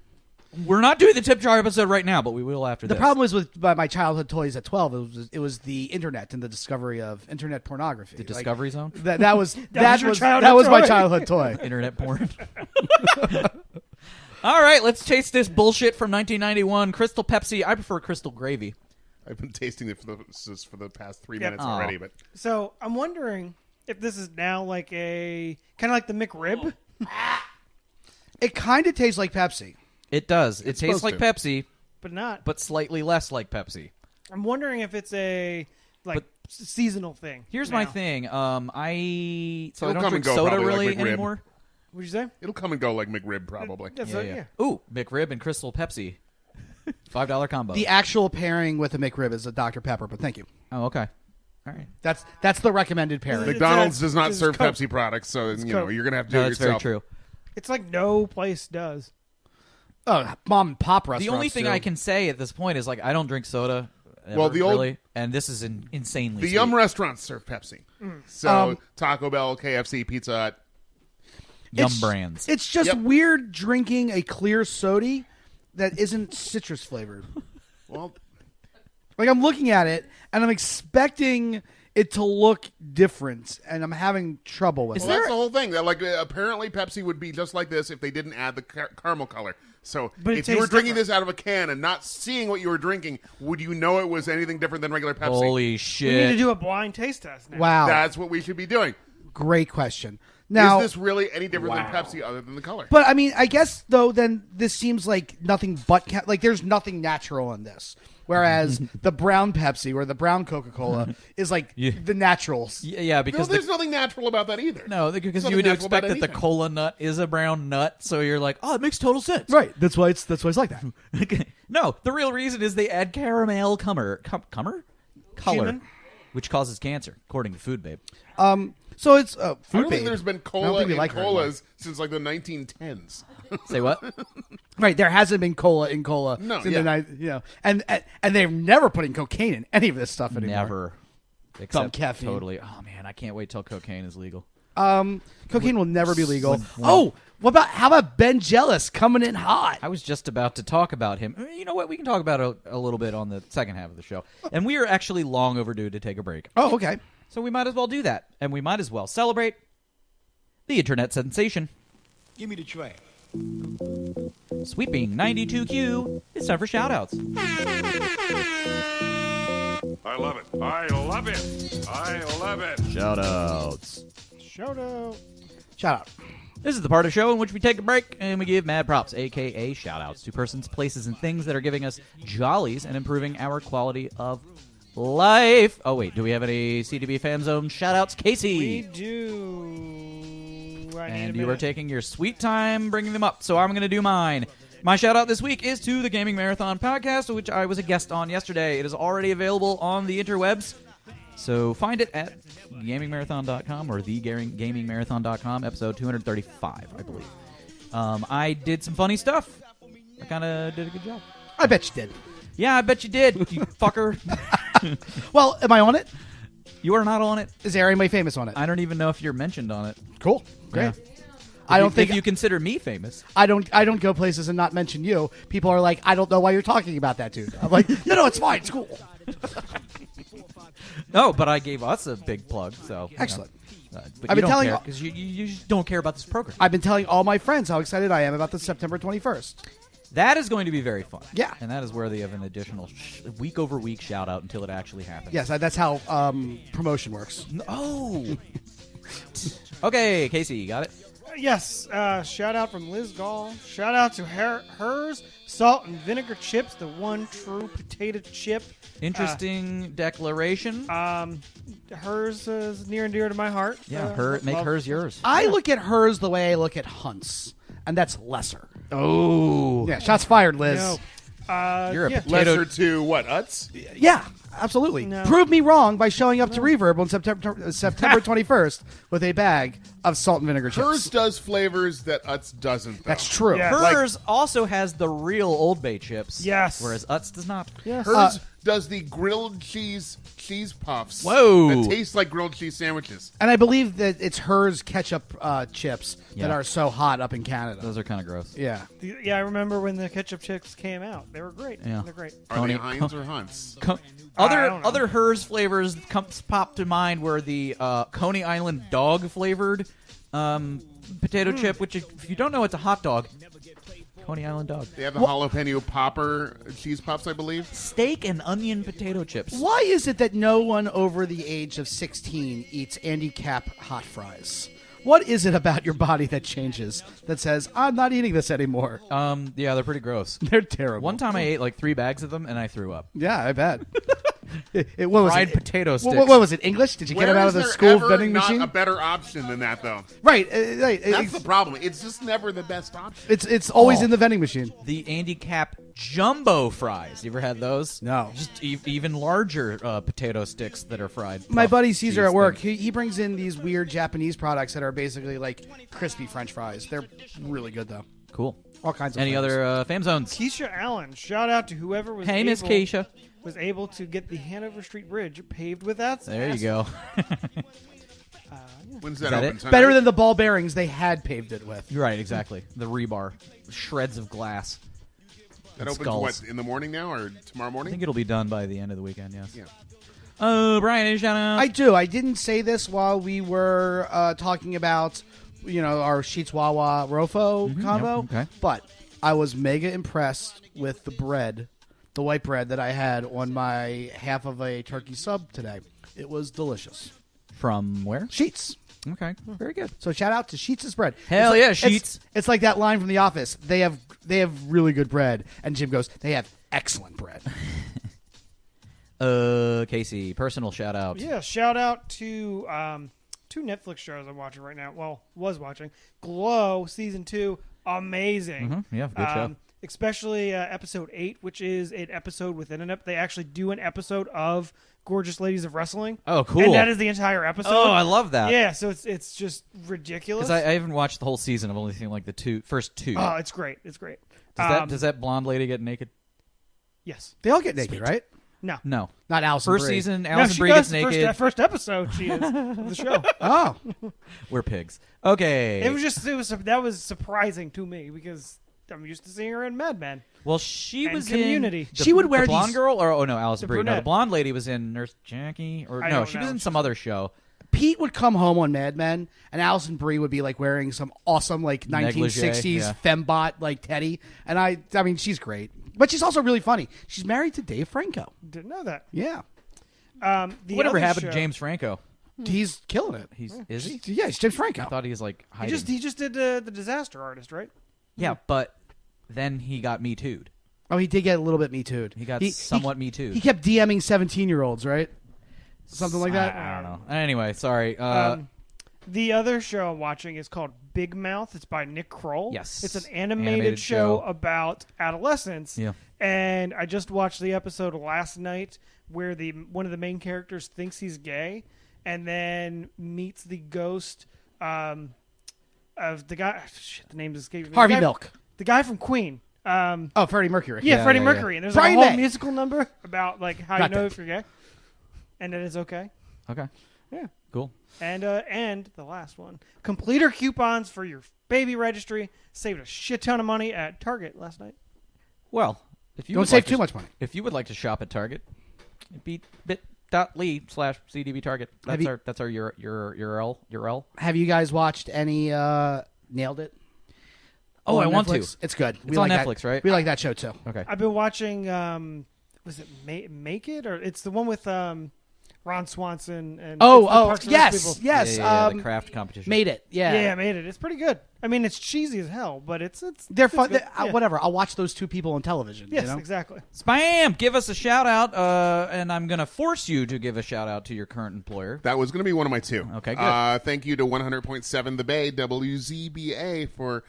We're not doing the tip jar episode right now, but we will after The this. problem is with my childhood toys at 12. It was the internet and the discovery of internet pornography. The Discovery Zone? That was your childhood that was my toy. childhood toy. Internet porn. All right, let's taste this bullshit from 1991. Crystal Pepsi. I prefer Crystal Gravy. I've been tasting it for the past 3 Yep. minutes Oh. already, but So I'm wondering if this is now like a kind of like the McRib. It kind of tastes like Pepsi. It does. It tastes supposed like to. Pepsi, But not. but slightly less like Pepsi. I'm wondering if it's a seasonal thing. Here's now. my thing. I It'll don't come drink and go soda probably like really McRib. anymore. What'd you say? it'll come and go like McRib probably. Yeah. Ooh, McRib and Crystal Pepsi. $5 combo. The actual pairing with a McRib is a Dr. Pepper, but thank you. Oh, okay. All right. That's the recommended pairing. McDonald's does not it's serve Coke. Pepsi products, so you know Coke. you're gonna have to do No, it that's very yourself. true. It's like no place does. Oh, mom and pop restaurants. The only thing too. I can say at this point is like I don't drink soda. Ever, Well, the old- really, and this is insanely. The sweet. Yum restaurants serve Pepsi, so Taco Bell, KFC, Pizza Hut. Yum It's- brands. It's just Yep. weird drinking a clear soda that isn't citrus flavored. Well, Like I'm looking at it and I'm expecting it to look different, and I'm having trouble with it. Well, that's the whole thing. That, like, apparently Pepsi would be just like this if they didn't add the caramel color. So But it if you were tastes drinking different. this out of a can and not seeing what you were drinking, would you know it was anything different than regular Pepsi? Holy We need to shit! do a blind taste test now. Wow. That's what we should be doing. Great question. Now, Is this really any different than Pepsi other than the color? but I mean, I guess though, then this seems like nothing but like there's nothing natural in this. Whereas the brown Pepsi or the brown Coca-Cola is like Yeah. the naturals. Yeah, No, because there's nothing natural about that either. no, because There's you would nothing natural expect about that the anything. cola nut is a brown nut, so you're like, oh, it makes total sense. Right. That's why it's like that. No, the real reason is they add caramel color, Cumin? which causes cancer, according to Food Babe. So it's I food don't think babe. there's been I don't cola think we in like very colas since like the 1910s. Say what? Right, there hasn't been cola in cola No, since yeah. the night, and they're never putting cocaine in any of this stuff anymore. Never. Except caffeine. Totally. Oh man, I can't wait till cocaine is legal. Cocaine will never be legal. How about Ben Jealous coming in hot? I was just about to talk about him. You know what? We can talk about it a little bit on the second half of the show. And we are actually long overdue to take a break. Oh, okay. So we might as well do that. And we might as well celebrate the internet sensation. Give me the tray. Sweeping 92Q. It's time for shoutouts. I love it. I love it. I love it. Shoutouts. Shout out. Shout out. This is the part of the show in which we take a break and we give mad props, a.k.a. shoutouts, to persons, places, and things that are giving us jollies and improving our quality of life. Oh, wait. Do we have any CTB Fan Zone shoutouts? Casey. We do. I need And a you are minute. taking your sweet time bringing them up, so I'm going to do mine. My shout out this week is to the Gaming Marathon podcast, which I was a guest on yesterday. It is already available on the interwebs, so find it at gamingmarathon.com or thegamingmarathon.com, episode 235, I believe. I did some funny stuff. I kind of did a good job. I bet you did. Yeah, I bet you did, you fucker. Well, am I on it? You are not on it. Is there anybody famous on it? I don't even know if you're mentioned on it. Cool. Great. Yeah. I don't think if you consider me famous. I don't go places and not mention you. People are like, I don't know why you're talking about that dude. I'm like, no, it's fine. It's cool. No, but I gave us a big plug, so Excellent. But I've you been don't telling care all- because you just don't care about this program. I've been telling all my friends how excited I am about the September 21st. That is going to be very fun. Yeah. And that is worthy of an additional week-over-week shout-out until it actually happens. Yes, that's how promotion works. Oh! Okay, Casey, you got it? Yes. Shout out from Liz Gall. Shout out to hers salt and vinegar chips, the one true potato chip. Interesting declaration. Hers is near and dear to my heart. Yeah, make love- hers yours. I look at hers the way I look at Hunt's, and that's lesser. Oh. Yeah, shots fired, Liz. No. You're a yeah. potato. Lesser to what? Utz? Yeah, absolutely. No. Prove me wrong by showing up to Reverb on September 21st with a bag of salt and vinegar chips. Hers does flavors that Utz doesn't. Though. That's true. Yeah. Hers also has the real Old Bay chips. Yes. Whereas Utz does not. Yes. Hers does the grilled cheese puffs. Whoa. That taste like grilled cheese sandwiches. And I believe that it's hers ketchup chips Yeah. that are so hot up in Canada. Those are kind of gross. Yeah. Yeah, I remember when the ketchup chips came out. They were great. Yeah. They're great. Are Tony- they Heinz or Hunt's? I don't know. Other hers flavors pop to mind were the Coney Island dog flavored potato chip, which if you don't know, it's a hot dog. Coney Island dog. They have the jalapeno popper cheese puffs, I believe. Steak and onion potato chips. Why is it that no one over the age of 16 eats Andy Cap hot fries? What is it about your body that changes that says, I'm not eating this anymore? Yeah, they're pretty gross. They're terrible. One time I ate like 3 bags of them and I threw up. Yeah, I bet. What was Fried it? potato sticks. What was it? English? Did you get Where it out is of the there school ever vending not machine? a better option than that, though? Right. That's the problem. It's just never the best option. It's always in the vending machine. The Andy Cap jumbo fries. You ever had those? No. Just even larger potato sticks that are fried. My puff buddy Caesar cheese at work, things. he brings in these weird Japanese products that are basically like crispy French fries. They're really good though. Cool. All kinds of Any flavors. other fam zones? Keisha Allen. Shout out to whoever was Hey, Miss able, Keisha. was able to get the Hanover Street Bridge paved with that. There you go. When's that, that open? it? Tonight? Better than the ball bearings they had paved it with. Right, exactly. The rebar. Shreds of glass. That and opens skulls. what, in the morning now or tomorrow I morning? think it'll be done by the end of the weekend, yes. Yeah. Brian, any shout out? I do. I didn't say this while we were talking about, our Sheetz Wawa Rofo combo, okay. but I was mega impressed with the bread, the white bread that I had on my half of a turkey sub today. It was delicious. From where? Sheetz. Okay, very good. So shout out to Sheetz' bread. Hell It's yeah, like- Sheetz. It's like that line from The Office. They have really good bread, and Jim goes, they have excellent bread. Casey, personal shout out. Yeah, shout out to two Netflix shows I'm watching right now. Well, was watching. Glow season 2, amazing. Yeah, good show. Especially episode 8, which is an episode within an episode. They actually do an episode of Gorgeous Ladies of Wrestling. Oh, cool. And that is the entire episode. Oh, I love that. Yeah, so it's just ridiculous. Because I haven't watched the whole season. I've only seen like the first two. Oh, it's great. It's great. Does that blonde lady get naked? Yes. They all get naked, right? No. No. Not Allison First Brie. season, No, Allison she Brie does. gets naked. First episode she is of the show. Oh. We're pigs. Okay. That was surprising to me because I'm used to seeing her in Mad Men. Well, she And was Community. in. She would wear the blonde these- girl, or no, Allison The Brie. No, the brunette. blonde lady was in Nurse Jackie, or I no, don't she was know. in some other show. Pete would come home on Mad Men, and Allison Brie would be like wearing some awesome like 1960s Negligee, yeah. fembot like Teddy, and I mean she's great, but she's also really funny. She's married to Dave Franco. Didn't know that. Yeah, Whatever other happened show- to James Franco? he's killing it. Is he? Yeah, he's James Franco. I thought he was like He hiding. just did the Disaster Artist, right? Yeah, but then he got Me Too'd. Oh, he did get a little bit Me Too'd. He got somewhat Me Too'd. He kept DMing 17-year-olds, right? Something like that. I don't know. Anyway, sorry. The other show I'm watching is called Big Mouth. It's by Nick Kroll. Yes. It's an animated Animated show show. about adolescence. Yeah. And I just watched the episode last night where one of the main characters thinks he's gay and then meets the ghost of the guy. Shit, the name is escaping me. Harvey The guy- Milk. The guy from Queen. Oh, Freddie Mercury. Yeah, Freddie yeah, Mercury. And there's Brian a whole May. musical number about like how Not you know that. if you're gay. And it is okay. Okay. Yeah. Cool. And the last one, completer coupons for your baby registry. Saved a shit ton of money at Target last night. Well, if you Don't would save like too to, much money. If you would like to shop at Target, bit.ly/CDB Target. That's our URL. Have you guys watched any Nailed It? Oh, on I want Netflix? to. It's good. It's on Netflix, right? We like that show too. Okay. I've been watching. Was it Make It or it's the one with Ron Swanson and it's the Parks and Rec people. yes. Yeah, the craft competition. Made It. Yeah, Made It. It's pretty good. I mean, it's cheesy as hell, but it's They're it's fun. good. Yeah. Whatever. I'll watch those two people on television. Yes, you know? exactly. Spam! Give us a shout out, and I'm going to force you to give a shout out to your current employer. That was going to be one of my two. Okay, good. Thank you to 100.7 The Bay, WZBA, for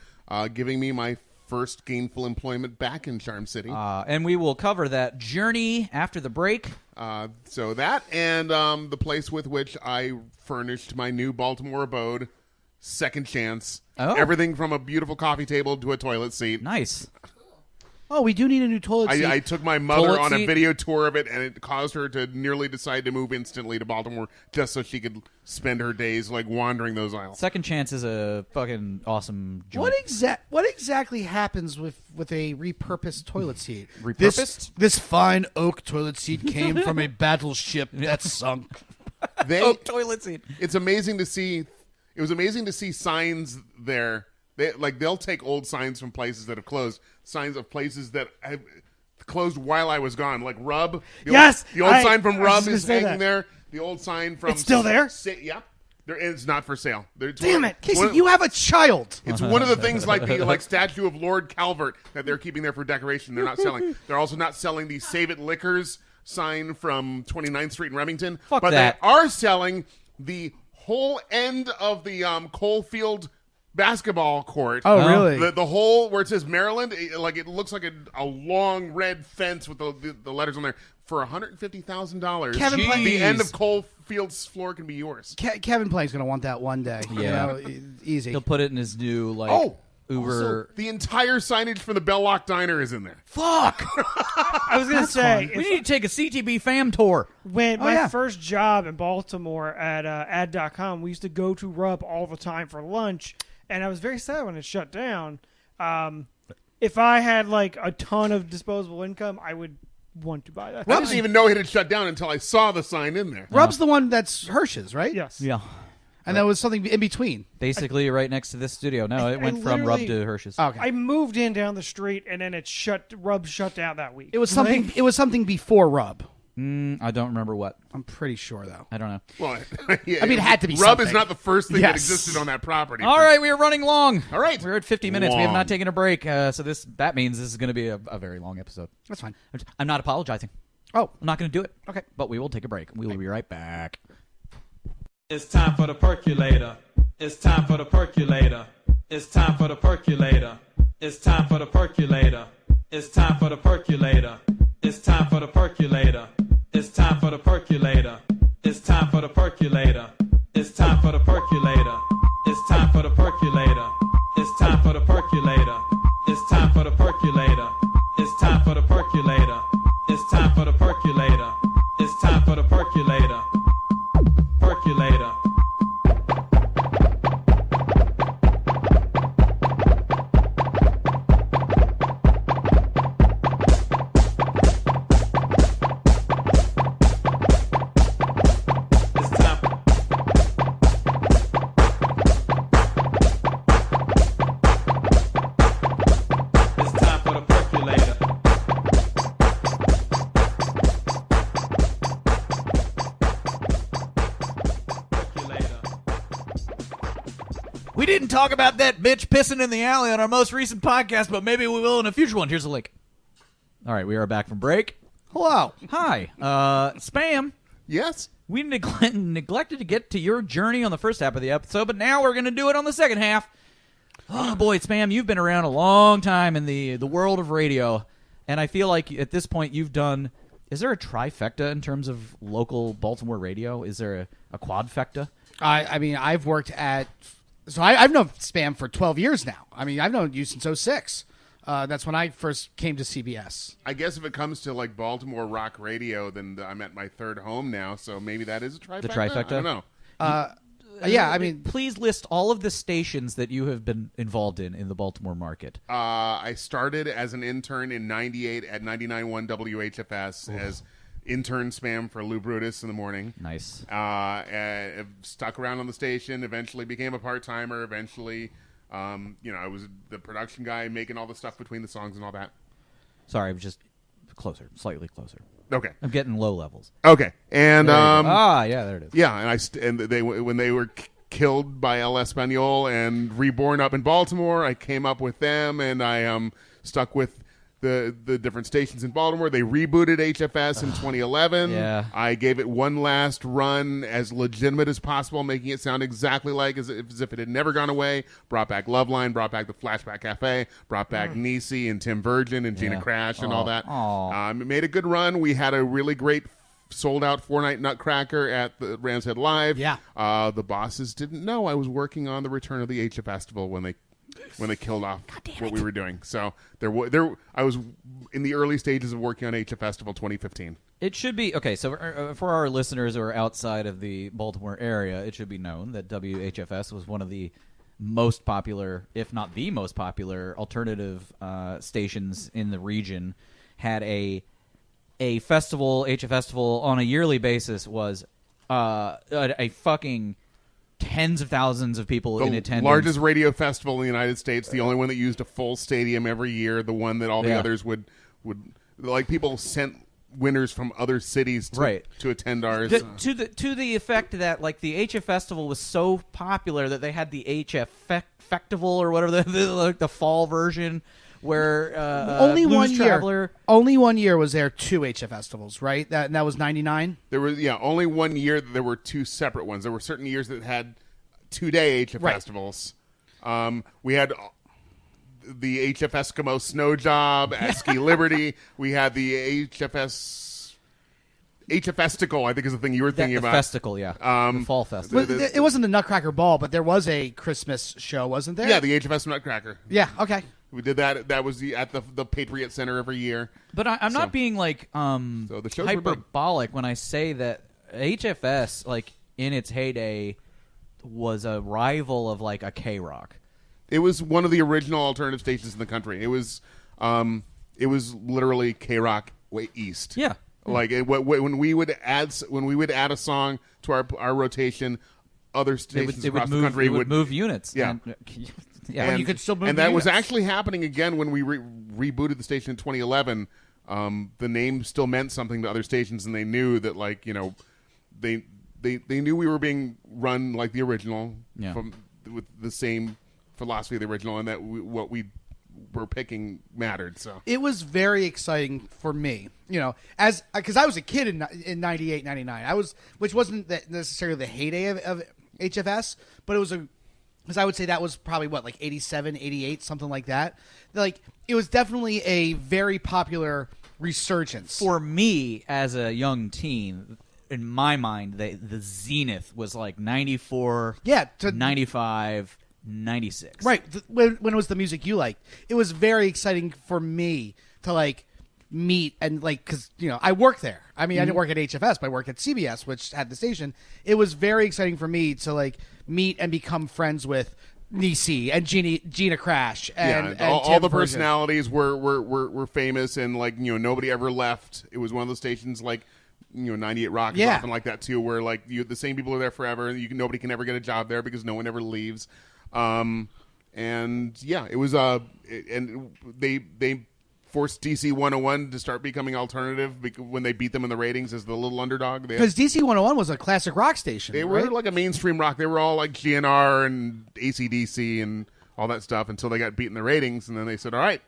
giving me my first gainful employment back in Charm City. And we will cover that journey after the break. So that and the place with which I furnished my new Baltimore abode, Second Chance. Oh. Everything from a beautiful coffee table to a toilet seat. Nice. Oh, we do need a new toilet seat. I took my mother Toilet on a seat? video tour of it, and it caused her to nearly decide to move instantly to Baltimore just so she could spend her days like wandering those aisles. Second Chance is a fucking awesome joint. What exactly happens with a repurposed toilet seat? Repurposed? This fine oak toilet seat came from a battleship that sunk. Toilet seat. It's amazing to see. It was amazing to see signs there. They'll take old signs from places that have closed, signs of places that have closed while I was gone, like Rub. The old sign from I was Rub gonna is say hanging that. there. The old sign from It's still there? Yep. It's not for sale. Damn it. Casey, you have a child. It's one of the things like the statue of Lord Calvert that they're keeping there for decoration. They're not selling. They're also not selling the Save It Liquors sign from 29th Street in Remington. Fuck but that. they are selling the whole end of the Coalfield basketball court. Oh, really? The whole where it says Maryland, it looks like a long red fence with the letters on there for $150,000. Kevin Jeez. The end of Coalfield's floor can be yours. Kevin Plank's going to want that one day. Yeah. Easy. He'll put it in his new Uber. Also, the entire signage for the Belloc Diner is in there. Fuck. I was gonna say We need to take a CTB fam tour. when Oh, my yeah. first job in Baltimore at ad.com, we used to go to Rub all the time for lunch, and I was very sad when it shut down. If I had like a ton of disposable income, I would want to buy that. I didn't even know it had shut down until I saw the sign in there. Rub's the one that's Hirsch's, right? Yes. Yeah. And there was something in between. Basically, right next to this studio. No, it went from Rub to Hirsch's. Okay. I moved in down the street, and then Rub shut down that week. It was something. It was something before Rub. I don't remember what. I'm pretty sure though. I don't know. Well, yeah, I mean, it had to be Rub something. is not the first thing that Yes. existed on that property. All right, we are running long. All right. We're at 50 minutes. We have Long. not taken a break. So that means this is going to be a very long episode. That's fine. I'm not apologizing. Oh, I'm not going to do it. Okay. But we will take a break. We will be right back. It's time for the percolator. It's time for the percolator. It's time for the percolator. It's time for the percolator. It's time for the percolator. It's time for the percolator. It's time for the percolator. It's time for the percolator. It's time for the percolator. It's time for the percolator. It's time for the percolator. It's time for the percolator. It's time for the percolator. It's time for the percolator. It's time for the percolator. Percolator. It's time. It's time for the percolator. Percolator. We didn't talk about that bitch pissing in the alley on our most recent podcast, but maybe we will in a future one. Here's a link. All right, we are back from break. hello. Hi. Spam. Yes. We neglected to get to your journey on the first half of the episode, but now we're going to do it on the second half. Oh, boy, Spam, you've been around a long time in the world of radio, and I feel like at this point you've done... Is there a trifecta in terms of local Baltimore radio? Is there a quadfecta? I mean, I've worked at. So I've known Spam for 12 years now. I mean, I've known you since 06. That's when I first came to CBS. I guess if it comes to like Baltimore rock radio, then I'm at my third home now. So maybe that is a trifecta. The trifecta? I don't know. Yeah, I mean, Please list all of the stations that you have been involved in the Baltimore market. I started as an intern in '98 at 99.1 WHFS as intern spam for Lou Brutus in the morning. Nice. And stuck around on the station. Eventually became a part timer. Eventually, I was the production guy making all the stuff between the songs and all that. Sorry, I'm just closer, slightly closer. Okay. I'm getting low levels. Okay. And yeah, there it is. yeah, and they when they were killed by El Espanol and reborn up in Baltimore, I came up with them, and I stuck with the different stations in Baltimore. They rebooted HFS in 2011. Yeah. I gave it one last run as legitimate as possible, making it sound exactly like as if it had never gone away. Brought back Loveline, brought back the Flashback Cafe, brought back Nisi and Tim Virgin and Gina Yeah. Crash and all that. Aw. It made a good run. We had a really great sold-out 4-night Nutcracker at the Rams Head Live. Yeah. The bosses didn't know I was working on the return of the HF Festival when they killed off what we were doing. So I was in the early stages of working on HF Festival 2015. It should be okay. So for our listeners who are outside of the Baltimore area, it should be known that WHFS was one of the most popular, if not the most popular, alternative stations in the region. Had a festival, HF Festival, on a yearly basis was a fucking tens of thousands of people in The attendance. largest radio festival in the United States, the only one that used a full stadium every year, the one that all the Yeah. others would like people sent winners from other cities to attend ours. To the effect that like the HF Festival was so popular that they had the HF Festival or whatever the fall version where only Blues one Traveler. year. Only 1 year was there 2 HF festivals, right? That was 99. There was only 1 year that there were two separate ones. There were certain years that had 2-day HF Right. festivals. We had the HF Eskimo Snow Job at Ski Liberty. We had the HF Festival, I think is the thing you were thinking the about. festival, yeah. The fall festival. Well, it wasn't the Nutcracker Ball, but there was a Christmas show, wasn't there? Yeah, the HFS Nutcracker. Yeah. Okay. We did that. That was at the Patriot Center every year. But I'm not being like So the shows were big. hyperbolic when I say that HFS, like in its heyday, was a rival of like a K-Rock. It was one of the original alternative stations in the country. It was literally K-Rock way east. Yeah. Like when we would add a song to our rotation, other stations across the country would move units. Yeah. And, And you could still move and the that was units. actually happening again when we rebooted the station in 2011. The name still meant something to other stations, and they knew that, like, you know, they knew we were being run like the original, with the same philosophy of the original, and that what we were picking mattered. So it was very exciting for me, you know, because I was a kid in 98, 99. Which wasn't necessarily the heyday of HFS, but it was because I would say that was probably like 87, 88, something like that. Like, it was definitely a very popular resurgence. For me, as a young teen, in my mind, the zenith was like 94, 95, 96. Right. When it was the music you liked. It was very exciting for me to, like, meet and, like, because, you know, I worked there. I mean, I didn't work at HFS, but I worked at CBS, which had the station. It was very exciting for me to, like, meet and become friends with Nisi and Gina Crash and all the personalities were famous, and, like, you know, nobody ever left. It was one of those stations, like, you know, 98 Rock is often like that too, where, like, the same people are there forever, and nobody can ever get a job there because no one ever leaves. And yeah, it was and they forced DC 101 to start becoming alternative when they beat them in the ratings as the little underdog. Because DC 101 was a classic rock station. They were like a mainstream rock. They were all like GNR and AC/DC and all that stuff until they got beat in the ratings, and then they said, all right,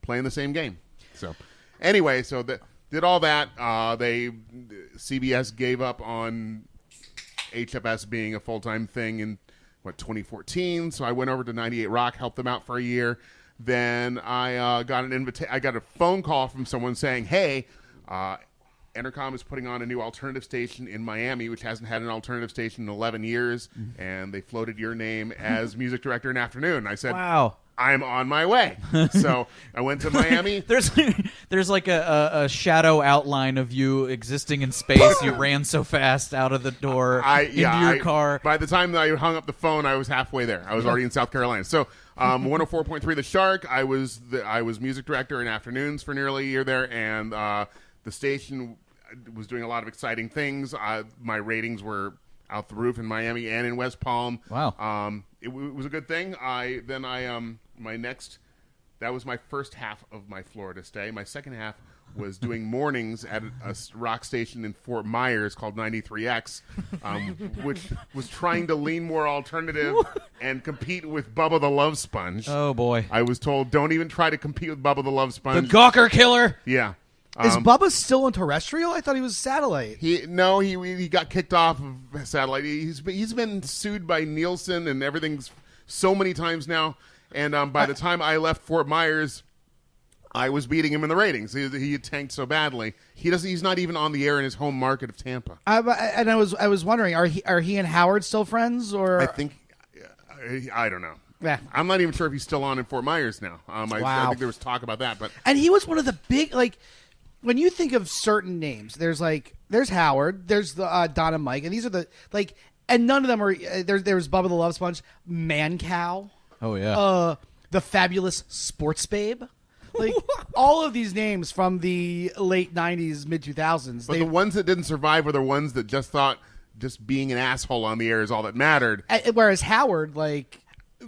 playing the same game. So anyway, did all that. CBS gave up on HFS being a full-time thing in 2014. So I went over to 98 Rock, helped them out for a year. Then I got I got a phone call from someone saying, "Hey, Entercom is putting on a new alternative station in Miami, which hasn't had an alternative station in 11 years, and they floated your name as music director in afternoon." I said, "Wow, I'm on my way." So I went to Miami. There's like a shadow outline of you existing in space. You ran so fast out of the door into your car. By the time that I hung up the phone, I was halfway there. I was already in South Carolina. So 104.3 The Shark. I was music director in afternoons for nearly a year there, and the station was doing a lot of exciting things. My ratings were out the roof in Miami and in West Palm. Wow. It was a good thing. That was my first half of my Florida stay. My second half was doing mornings at a rock station in Fort Myers called 93X, which was trying to lean more alternative and compete with Bubba the Love Sponge. Oh, boy. I was told, don't even try to compete with Bubba the Love Sponge. The Gawker Killer. Yeah. Is Bubba still on terrestrial? I thought he was satellite. He got kicked off of satellite. He's been sued by Nielsen and everything's so many times now. And by the time I left Fort Myers, I was beating him in the ratings. He had tanked so badly. He's not even on the air in his home market of Tampa. And I was wondering, are he and Howard still friends? Or I think I don't know. Yeah. I'm not even sure if he's still on in Fort Myers now. Wow. I think there was talk about that, and he was one of the big, like, when you think of certain names, there's Howard, there's the Don and Mike, and these are the, like, and none of them are. There's Bubba the Love Sponge, Man Cow. Oh yeah. The Fabulous Sports Babe. Like, all of these names from the late 90s, mid 2000s. But the ones that didn't survive were the ones that just thought just being an asshole on the air is all that mattered. Whereas Howard, like,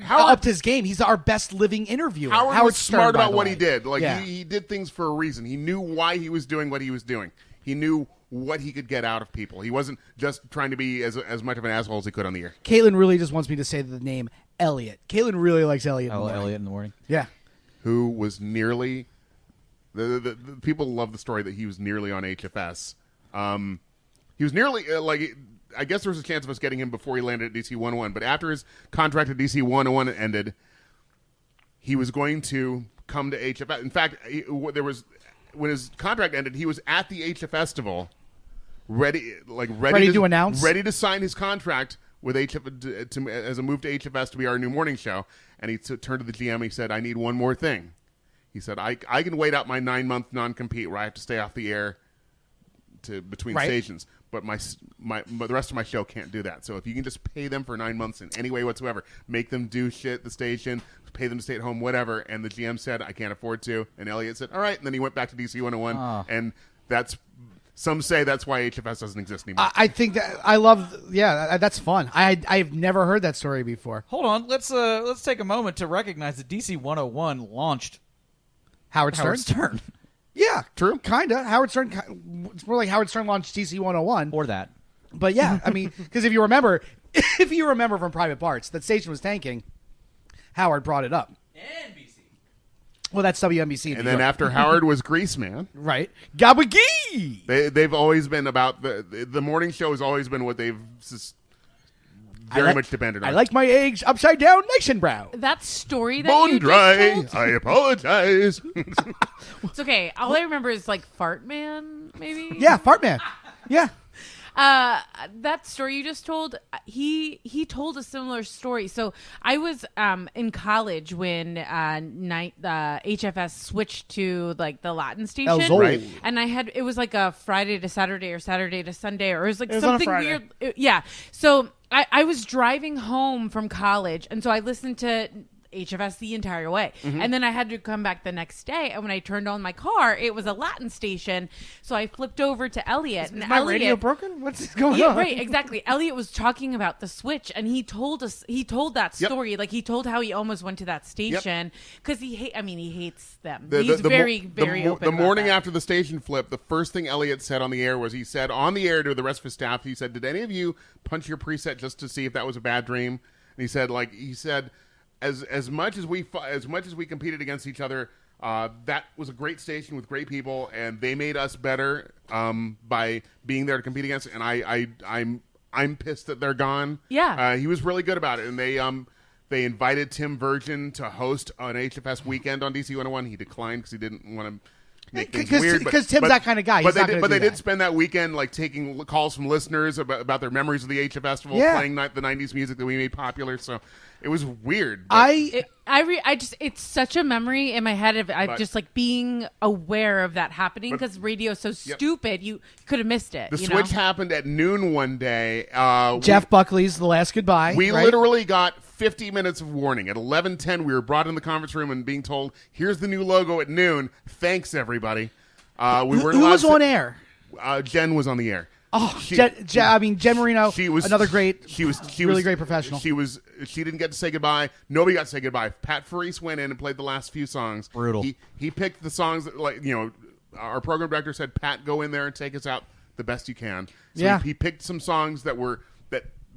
upped his game. He's our best living interviewer. Howard was smart about what he did. Like, yeah. he did things for a reason. He knew why he was doing what he was doing. He knew what he could get out of people. He wasn't just trying to be as much of an asshole as he could on the air. Caitlin really just wants me to say the name Elliot. Caitlin really likes Elliot. Elliot in the morning. Yeah. Who was nearly the people love the story that he was nearly on HFS. He was nearly I guess there was a chance of us getting him before he landed at DC 101, but after his contract at DC 101 ended, he was going to come to HFS. In fact, when his contract ended, he was at the HF Festival, ready to announce, ready to sign his contract with HF as a move to HFS to be our new morning show. And he turned to the GM and he said, "I need one more thing." He said, I can wait out my 9-month non-compete where I have to stay off the air to between Right. stations. But but the rest of my show can't do that. So if you can just pay them for 9 months in any way whatsoever, make them do shit at the station, pay them to stay at home, whatever. And the GM said, I can't afford to. And Elliot said, all right. And then he went back to DC 101. And some say that's why HFS doesn't exist anymore. I think that I love. Yeah, that's fun. I've never heard that story before. Hold on, let's take a moment to recognize that DC 101 launched Howard Howard Stern. Stern. Yeah, true. Kinda. Howard Stern. It's more like Howard Stern launched DC 101. Or that. But yeah, I mean, because if you remember from Private Parts, that station was tanking. Howard brought it up. NBC. Well, that's WNBC. And then after Howard was Grease Man. Right. Gabagee! They've always been about the morning show has always been what they've very much depended on. I like my eggs upside down, nice and brown. That story that Bone you dry. just told. I apologize. It's okay. All I remember is like Fart Man, maybe. Yeah, Fart Man. Yeah. That story you just told, he told a similar story. So I was in college when HFS switched to like the Latin station, was old. Right. and it was like a Friday to Saturday or Saturday to Sunday, or it was like It was on a something Friday. weird. Yeah. So I was driving home from college, and so I listened to HFS the entire way. And then I had to come back the next day, and when I turned on my car, it was a Latin station. So I flipped over to Elliot. Is my radio broken? What's going Yeah, on? right, exactly. Elliot was talking about the switch, and he told that Yep. story. Like, he told how he almost went to that station because he hates them. The- He's the- very, the, very the, open The about morning that. after the station flip, the first thing Elliot said on the air was he said on the air to the rest of his staff, he said, "Did any of you punch your preset just to see if that was a bad dream?" And he said, as much as we competed against each other, that was a great station with great people, and they made us better by being there to compete against. And I'm pissed that they're gone. Yeah. He was really good about it, and they invited Tim Virgin to host an HFS weekend on DC 101. He declined because he didn't want to make things weird. Because Tim's that kind of guy. But He's they not did, gonna but do they that. did spend that weekend like taking calls from listeners about their memories of the HF Festival, Yeah. playing the 90s music that we made popular. So it was weird. but- It's such a memory in my head of just like being aware of that happening because radio's so stupid. You could have missed it. the you switch know? happened at noon one day. Jeff Buckley's The Last Goodbye. We right? literally got 50 minutes of warning. At 11:10, we were brought in the conference room and being told, "Here's the new logo at noon. Thanks, everybody." We weren't Who allowed was to- on air? Jen was on the air. Oh, She- Jen Marino, She was another great, She was really great professional. She didn't get to say goodbye. Nobody got to say goodbye. Pat Faris went in and played the last few songs. Brutal. He picked the songs that, like, our program director said, "Pat, go in there and take us out the best you can." So Yeah. he picked some songs that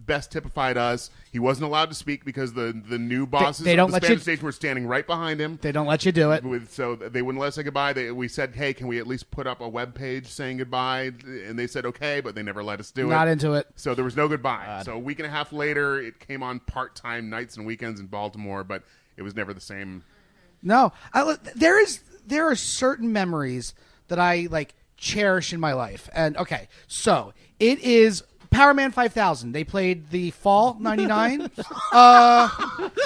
best typified us. He wasn't allowed to speak because the new bosses they don't of the let Spanish you- station were standing right behind him. They don't let you do it. So they wouldn't let us say goodbye. We said, "Hey, can we at least put up a web page saying goodbye?" And they said, "Okay," but they never let us do it. Not into it. So there was no goodbye. So a week and a half later, it came on part-time nights and weekends in Baltimore, but it was never the same. No, there are certain memories that I like cherish in my life. And okay, so it is Powerman 5000. They played the fall '99.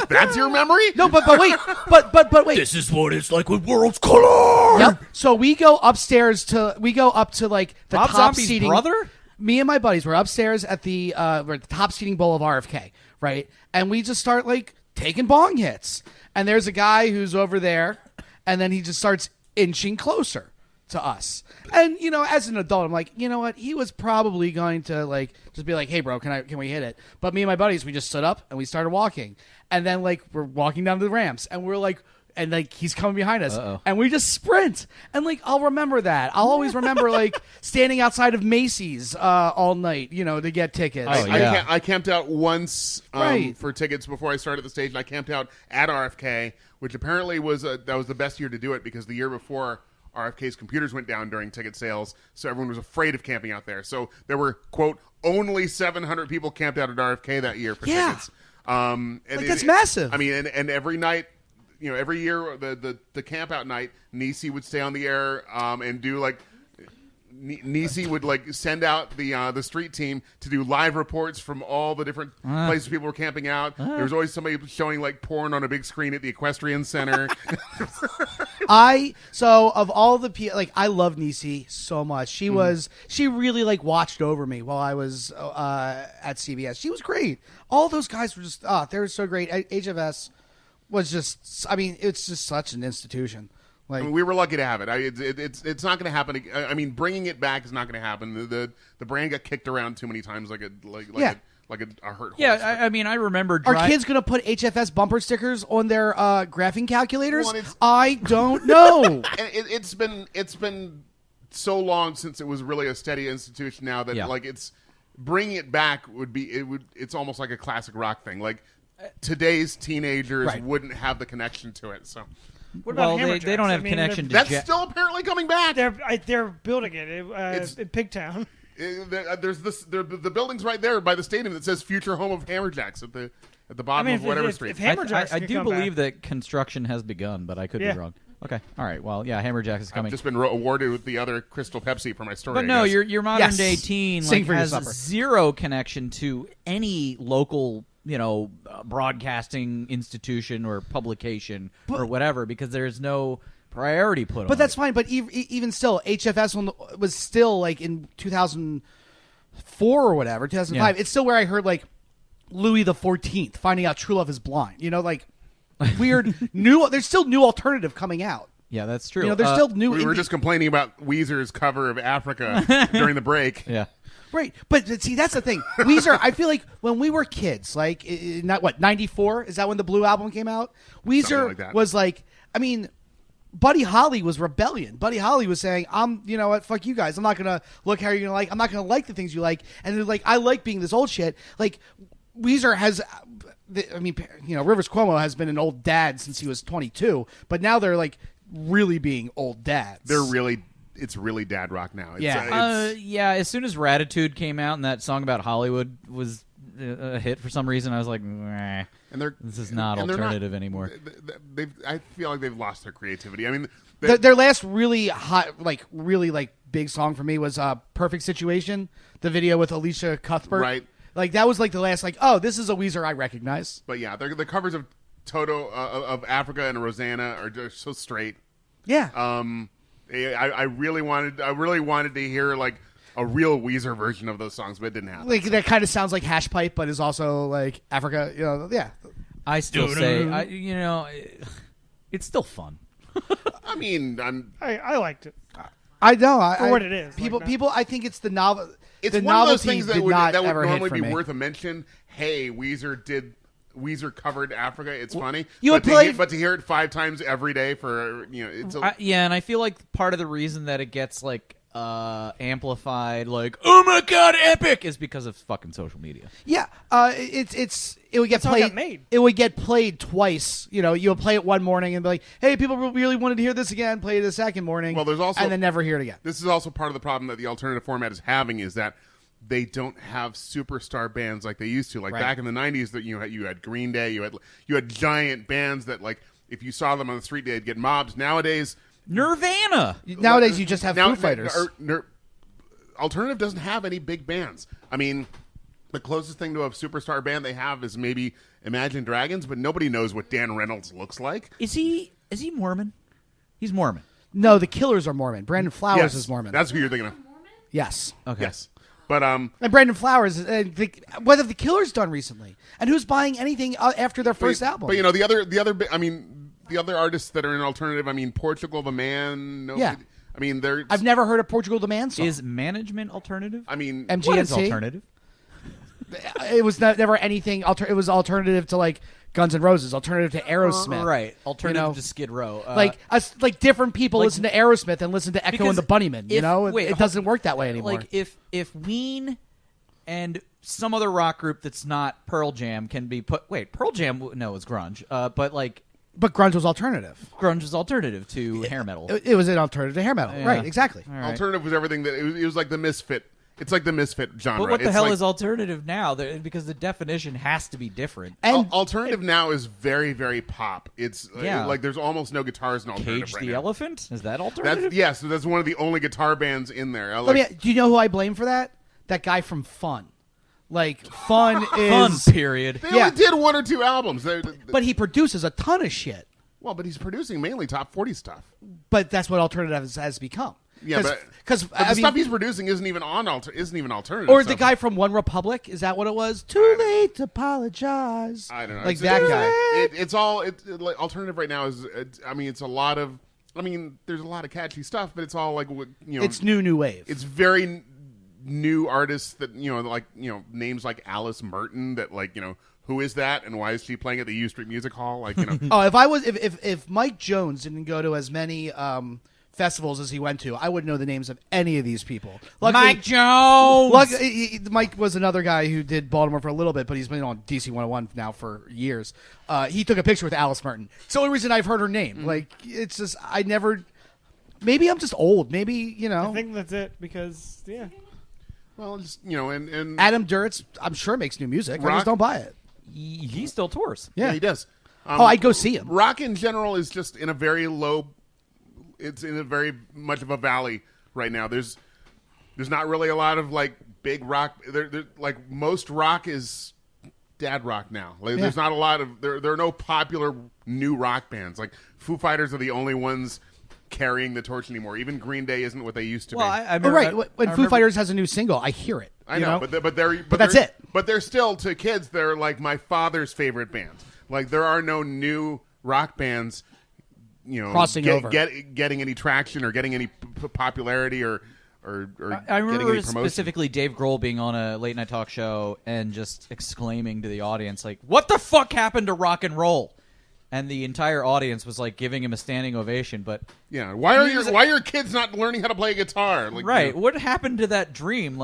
That's your memory? No, but wait, but wait. This is what it's like with World's Color. Yep. So we go up to like the Rob top Zombie's seating. brother? Me and my buddies were upstairs at the we're at the top seating bowl of RFK, right? And we just start like taking bong hits. And there's a guy who's over there, and then he just starts inching closer to us. And as an adult, I'm like, you know what? He was probably going to like just be like, "Hey, bro, can we hit it?" But me and my buddies, we just stood up and we started walking. And then like we're walking down the ramps, and we're like. And like he's coming behind us, and we just sprint. And like I'll remember that. I'll always remember like standing outside of Macy's all night, to get tickets. I camped out once Right. for tickets before I started the station. I camped out at RFK, which apparently was the best year to do it because the year before RFK's computers went down during ticket sales, so everyone was afraid of camping out there. So there were, quote, only 700 people camped out at RFK that year for tickets. And that's massive. I mean, and every night. Every year the camp out night, Nisi would stay on the air and do like Nisi would like send out the street team to do live reports from all the different places people were camping out. There was always somebody showing like porn on a big screen at the equestrian center. So of all the people, like I love Niecy so much. She really like watched over me while I was at CBS. She was great. All those guys were just they were so great. HFS was just, I mean, it's just such an institution. Like, I mean, we were lucky to have it. It's not going to happen. I mean, bringing it back is not going to happen. The brand got kicked around too many times, like a hurt horse. Yeah, I mean, I remember. Are kids going to put HFS bumper stickers on their graphing calculators? Well, I don't know. It's been so long since it was really a steady institution now that like it's bringing it back it's almost like a classic rock thing. Like today's teenagers wouldn't have the connection to it. So. What about they don't have connection to that's still apparently coming back. They're building it in Pigtown. There's the building's right there by the stadium that says "Future Home of Hammerjacks" at the bottom of whatever street. I do believe that construction has begun, but I could be wrong. Okay, all right. Well, yeah, Hammerjacks is coming. I've just been awarded with the other Crystal Pepsi for my story. But no, your modern day teen has zero connection to any local, broadcasting institution or publication or whatever, because there's no priority put on it. But that's fine. But even still, HFS was still like in 2004 or whatever, 2005. It's still where I heard like Louis XIV finding out true love is blind. Like weird new. There's still new alternative coming out. Yeah, that's true. There's still new. We were just complaining about Weezer's cover of Africa during the break. Yeah. Right, but see, that's the thing. Weezer, I feel like when we were kids, like, 94? Is that when the Blue Album came out? Weezer was like, I mean, Buddy Holly was rebellion. Buddy Holly was saying, you know what, fuck you guys. I'm not going to look how you're going to like. I'm not going to like the things you like. And they're like, I like being this old shit. Like, Weezer has, Rivers Cuomo has been an old dad since he was 22. But now they're, like, really being old dads. It's really dad rock now. As soon as Ratitude came out and that song about Hollywood was a hit for some reason, I was like, this is not alternative anymore. I feel like they've lost their creativity. I mean, their last really hot, really big song for me was "Perfect Situation," the video with Alicia Cuthbert. Right. Like that was like the last this is a Weezer I recognize. But yeah, the covers of Toto of Africa and Rosanna are just so straight. Yeah. I really wanted to hear like a real Weezer version of those songs, but it didn't happen. Like that kind of sounds like Hash Pipe, but is also like Africa. Yeah. I still say, it's still fun. I mean, I liked it. I know for what it is. People. I think it's the novel. It's one of those things that would normally be worth a mention. Hey, Weezer covered Africa. It's funny, but to hear it 5 times every day for and I feel like part of the reason that it gets like amplified, like oh my god, epic, is because of fucking social media. Yeah, it would get played. It would get played twice. You would play it one morning and be like, hey, people really wanted to hear this again. Play it a second morning. Well, there's also and then never hear it again. This is also part of the problem that the alternative format is having is that they don't have superstar bands like they used to. Like back in the 90s, that you had Green Day, you had giant bands that like if you saw them on the street they'd get mobbed. Nowadays, Nirvana. Nowadays you just have Foo Fighters. Alternative doesn't have any big bands. I mean, the closest thing to a superstar band they have is maybe Imagine Dragons, but nobody knows what Dan Reynolds looks like. Is he Mormon? He's Mormon. No, the Killers are Mormon. Brandon Flowers is Mormon. That's who you're thinking of. Yes. Okay. Yes. But and Brandon Flowers, what have the Killers done recently? And who's buying anything after their first album? But the other artists that are in alternative, I mean, Portugal the Man. Yeah. I mean, I've never heard a Portugal the Man song. Is Management alternative? I mean, MGMT? What is alternative? It was never anything. It was alternative to like Guns N' Roses, alternative to Aerosmith, right? Alternative to Skid Row. Like different people listen to Aerosmith and listen to Echo and the Bunnymen. It doesn't work that way anymore. Like if Ween and some other rock group that's not Pearl Jam can be put. Wait, Pearl Jam is grunge, But grunge was alternative. Grunge was alternative to hair metal. It was an alternative to hair metal, right? Exactly. Right. Alternative was everything that it was like the misfit. It's like the misfit genre. But what the hell is alternative now? Because the definition has to be different. And alternative now is very, very pop. It's like there's almost no guitars in alternative. Cage right the now. Elephant? Is that alternative? So that's one of the only guitar bands in there. Do you know who I blame for that? That guy from Fun. Like Fun is Fun. Period. They only did 1 or 2 albums, but he produces a ton of shit. Well, but he's producing mainly top 40 stuff. But that's what alternative has become. Yeah, but the stuff he's producing isn't even alternative. Or stuff. the guy from One Republic, is that what it was? Too late to apologize. I don't know. Like that guy. It's all like alternative right now. It's a lot of. There's a lot of catchy stuff, but it's all like It's new wave. It's very new artists that names like Alice Merton that who is that and why is she playing at the U Street Music Hall? Oh, if Mike Jones didn't go to as many festivals as he went to, I wouldn't know the names of any of these people. Luckily, Mike Jones. Mike was another guy who did Baltimore for a little bit, but he's been on DC 101 now for years. He took a picture with Alice Merton. It's the only reason I've heard her name. It's just maybe I'm just old. Maybe I think that's it because Well, just and Adam Duritz, I'm sure makes new music. I just don't buy it. He still tours. Yeah, he does. I'd go see him. Rock in general is just in a very low. It's in a very much of a valley right now. There's not really a lot of big rock. Like most rock is dad rock now. There's not a lot of there are no popular new rock bands. Like Foo Fighters are the only ones carrying the torch anymore. Even Green Day isn't what they used to be. I when Foo Fighters has a new single, I hear it. I know? But that's it. But they're still, to kids, they're like my father's favorite bands. Like there are no new rock bands crossing over, getting any traction or getting any popularity or I remember getting any specifically Dave Grohl being on a late night talk show and just exclaiming to the audience what the fuck happened to rock and roll? And the entire audience was giving him a standing ovation. But why are your kids not learning how to play a guitar? What happened to that dream?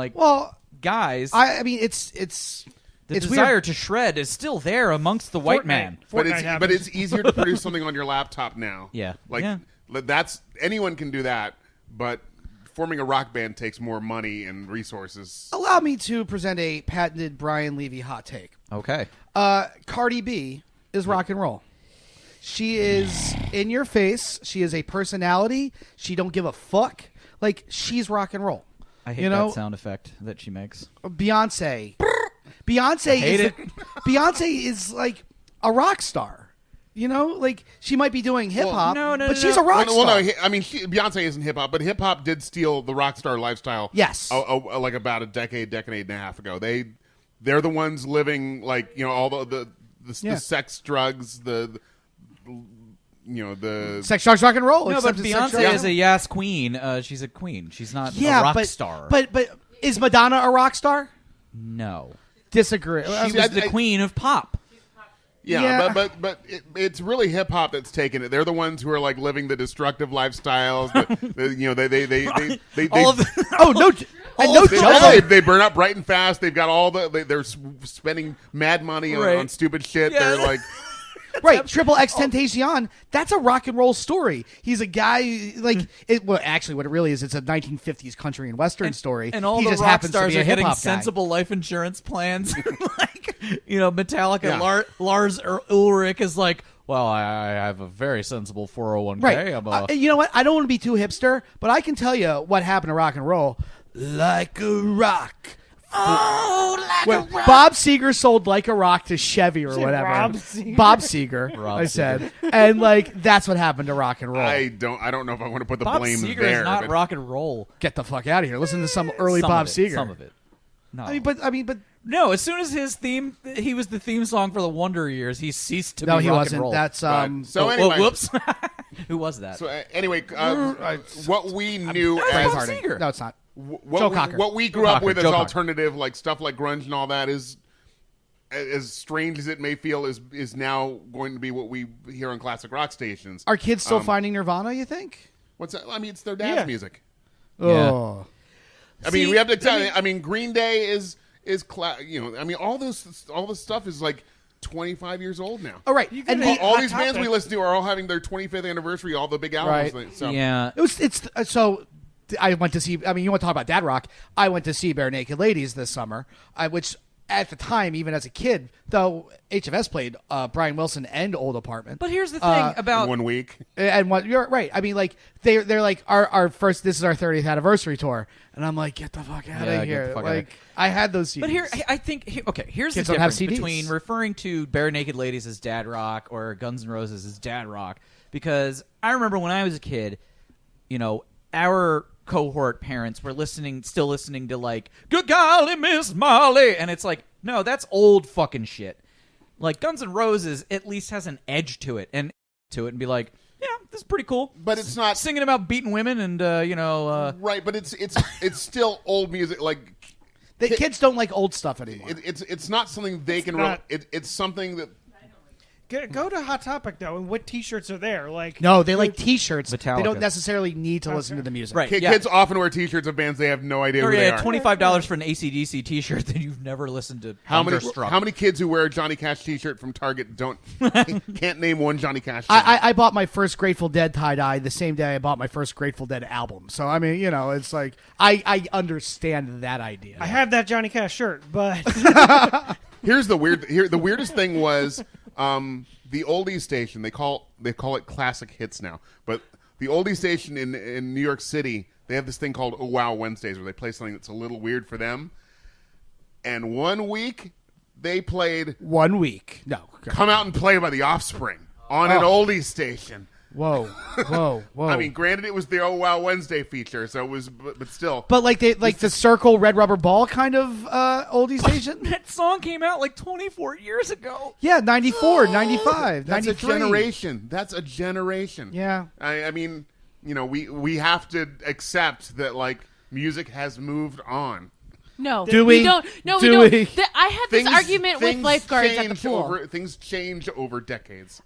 Guys, it's the desire to shred is still there amongst the white man. But it's easier to produce something on your laptop now. Yeah. That's anyone can do that, but forming a rock band takes more money and resources. Allow me to present a patented Brian Levy hot take. Okay. Cardi B is rock and roll. She is in your face. She is a personality. She don't give a fuck. She's rock and roll. I hate that sound effect that she makes. Beyonce is like a rock star. She might be doing hip hop, but she's a rock star. Beyonce isn't hip hop, but hip hop did steal the rock star lifestyle. Yes, about a decade and a half ago. They're the ones living all the sex, drugs, the sex, drugs, rock and roll. No, but Beyonce is a yes queen. She's a queen. She's not a rock star. But is Madonna a rock star? No. Disagree. She was the queen of pop. Yeah. But it's really hip hop that's taken it. They're the ones who are living the destructive lifestyles. They burn up bright and fast. They've got they're spending mad money on stupid shit. Yeah. They're right, Triple X Tentacion. That's a rock and roll story. He's a guy actually, what it really is, it's a 1950s country and western story. And all he the just rock stars are getting guy. sensible life insurance plans. Metallica. Lars Ulrich is well, I have a very sensible 401k. Right. You know what? I don't want to be too hipster, but I can tell you what happened to rock and roll. Like a rock. Oh, like a rock. Bob Seger sold Like a Rock to Chevy or whatever. Bob Seger, I said. And that's what happened to rock and roll. I don't know if I want to put the Bob blame Seger there. Is not rock and roll. Get the fuck out of here. Listen to some early Bob Seger. Some of it. No. But no, as soon as he was the theme song for the Wonder Years, he ceased to be rock wasn't. And roll. That's so anyway. Whoops. Who was that? So anyway, what we knew as Bob Seger. No, it's not. What we grew up with as alternative, stuff like grunge and all that, is as strange as it may feel, is now going to be what we hear on classic rock stations. Are kids still finding Nirvana, you think? What's that? It's their dad's music. Oh. We have to tell you. Green Day is all this stuff is 25 years old now. Oh, right. And all these bands we listen to are all having their 25th anniversary, all the big albums. Right. So. Yeah. So I went to see, you want to talk about dad rock. I went to see Bare Naked Ladies this summer, which at the time, even as a kid, though HFS played Brian Wilson and Old Apartment. But here's the thing about 1 week. And what you're right. I mean, like they're like our first. This is our 30th anniversary tour, and I'm like, get the fuck out of here. Like I had those CDs. But here, I think here's Kids the don't have difference CDs. between referring to Bare Naked Ladies as dad rock or Guns N' Roses as dad rock. Because I remember when I was a kid, our cohort parents were still listening to like "Good Golly Miss Molly," and it's like, no, that's old fucking shit. Like Guns N' Roses at least has an edge to it, and be like, yeah, this is pretty cool. But it's not singing about beating women and right. But it's still old music. Like kids don't like old stuff anymore. It's not something they can. It's something that. Go to Hot Topic though, and what T-shirts are there? Like no, they like T-shirts. Metallica. They don't necessarily need to listen to the music. Right. Kids often wear T-shirts of bands they have no idea who they are. $25 for an AC/DC T-shirt that you've never listened to. How many kids who wear a Johnny Cash T-shirt from Target can't name one Johnny Cash song? I bought my first Grateful Dead tie-dye the same day I bought my first Grateful Dead album. So I mean, it's like I understand that idea. I have that Johnny Cash shirt, but Here's the weirdest thing was the oldies station. They call it Classic Hits now, but the oldies station in New York City, they have this thing called Oh Wow Wednesdays where they play something that's a little weird for them. And 1 week they played 1 week. No, Come Out and Play by The Offspring on an oldies station. Whoa. I mean, granted, it was the Oh Wow Wednesday feature, so it was, but still. But the Circle Red Rubber Ball kind of oldie station. That song came out like 24 years ago. Yeah, 94, 95, That's 93. a generation. That's a generation. Yeah. I mean, we have to accept that like music has moved on. No, Do we we? don't. No, we Do don't. we? I had this argument with lifeguards at the pool. Things change over decades.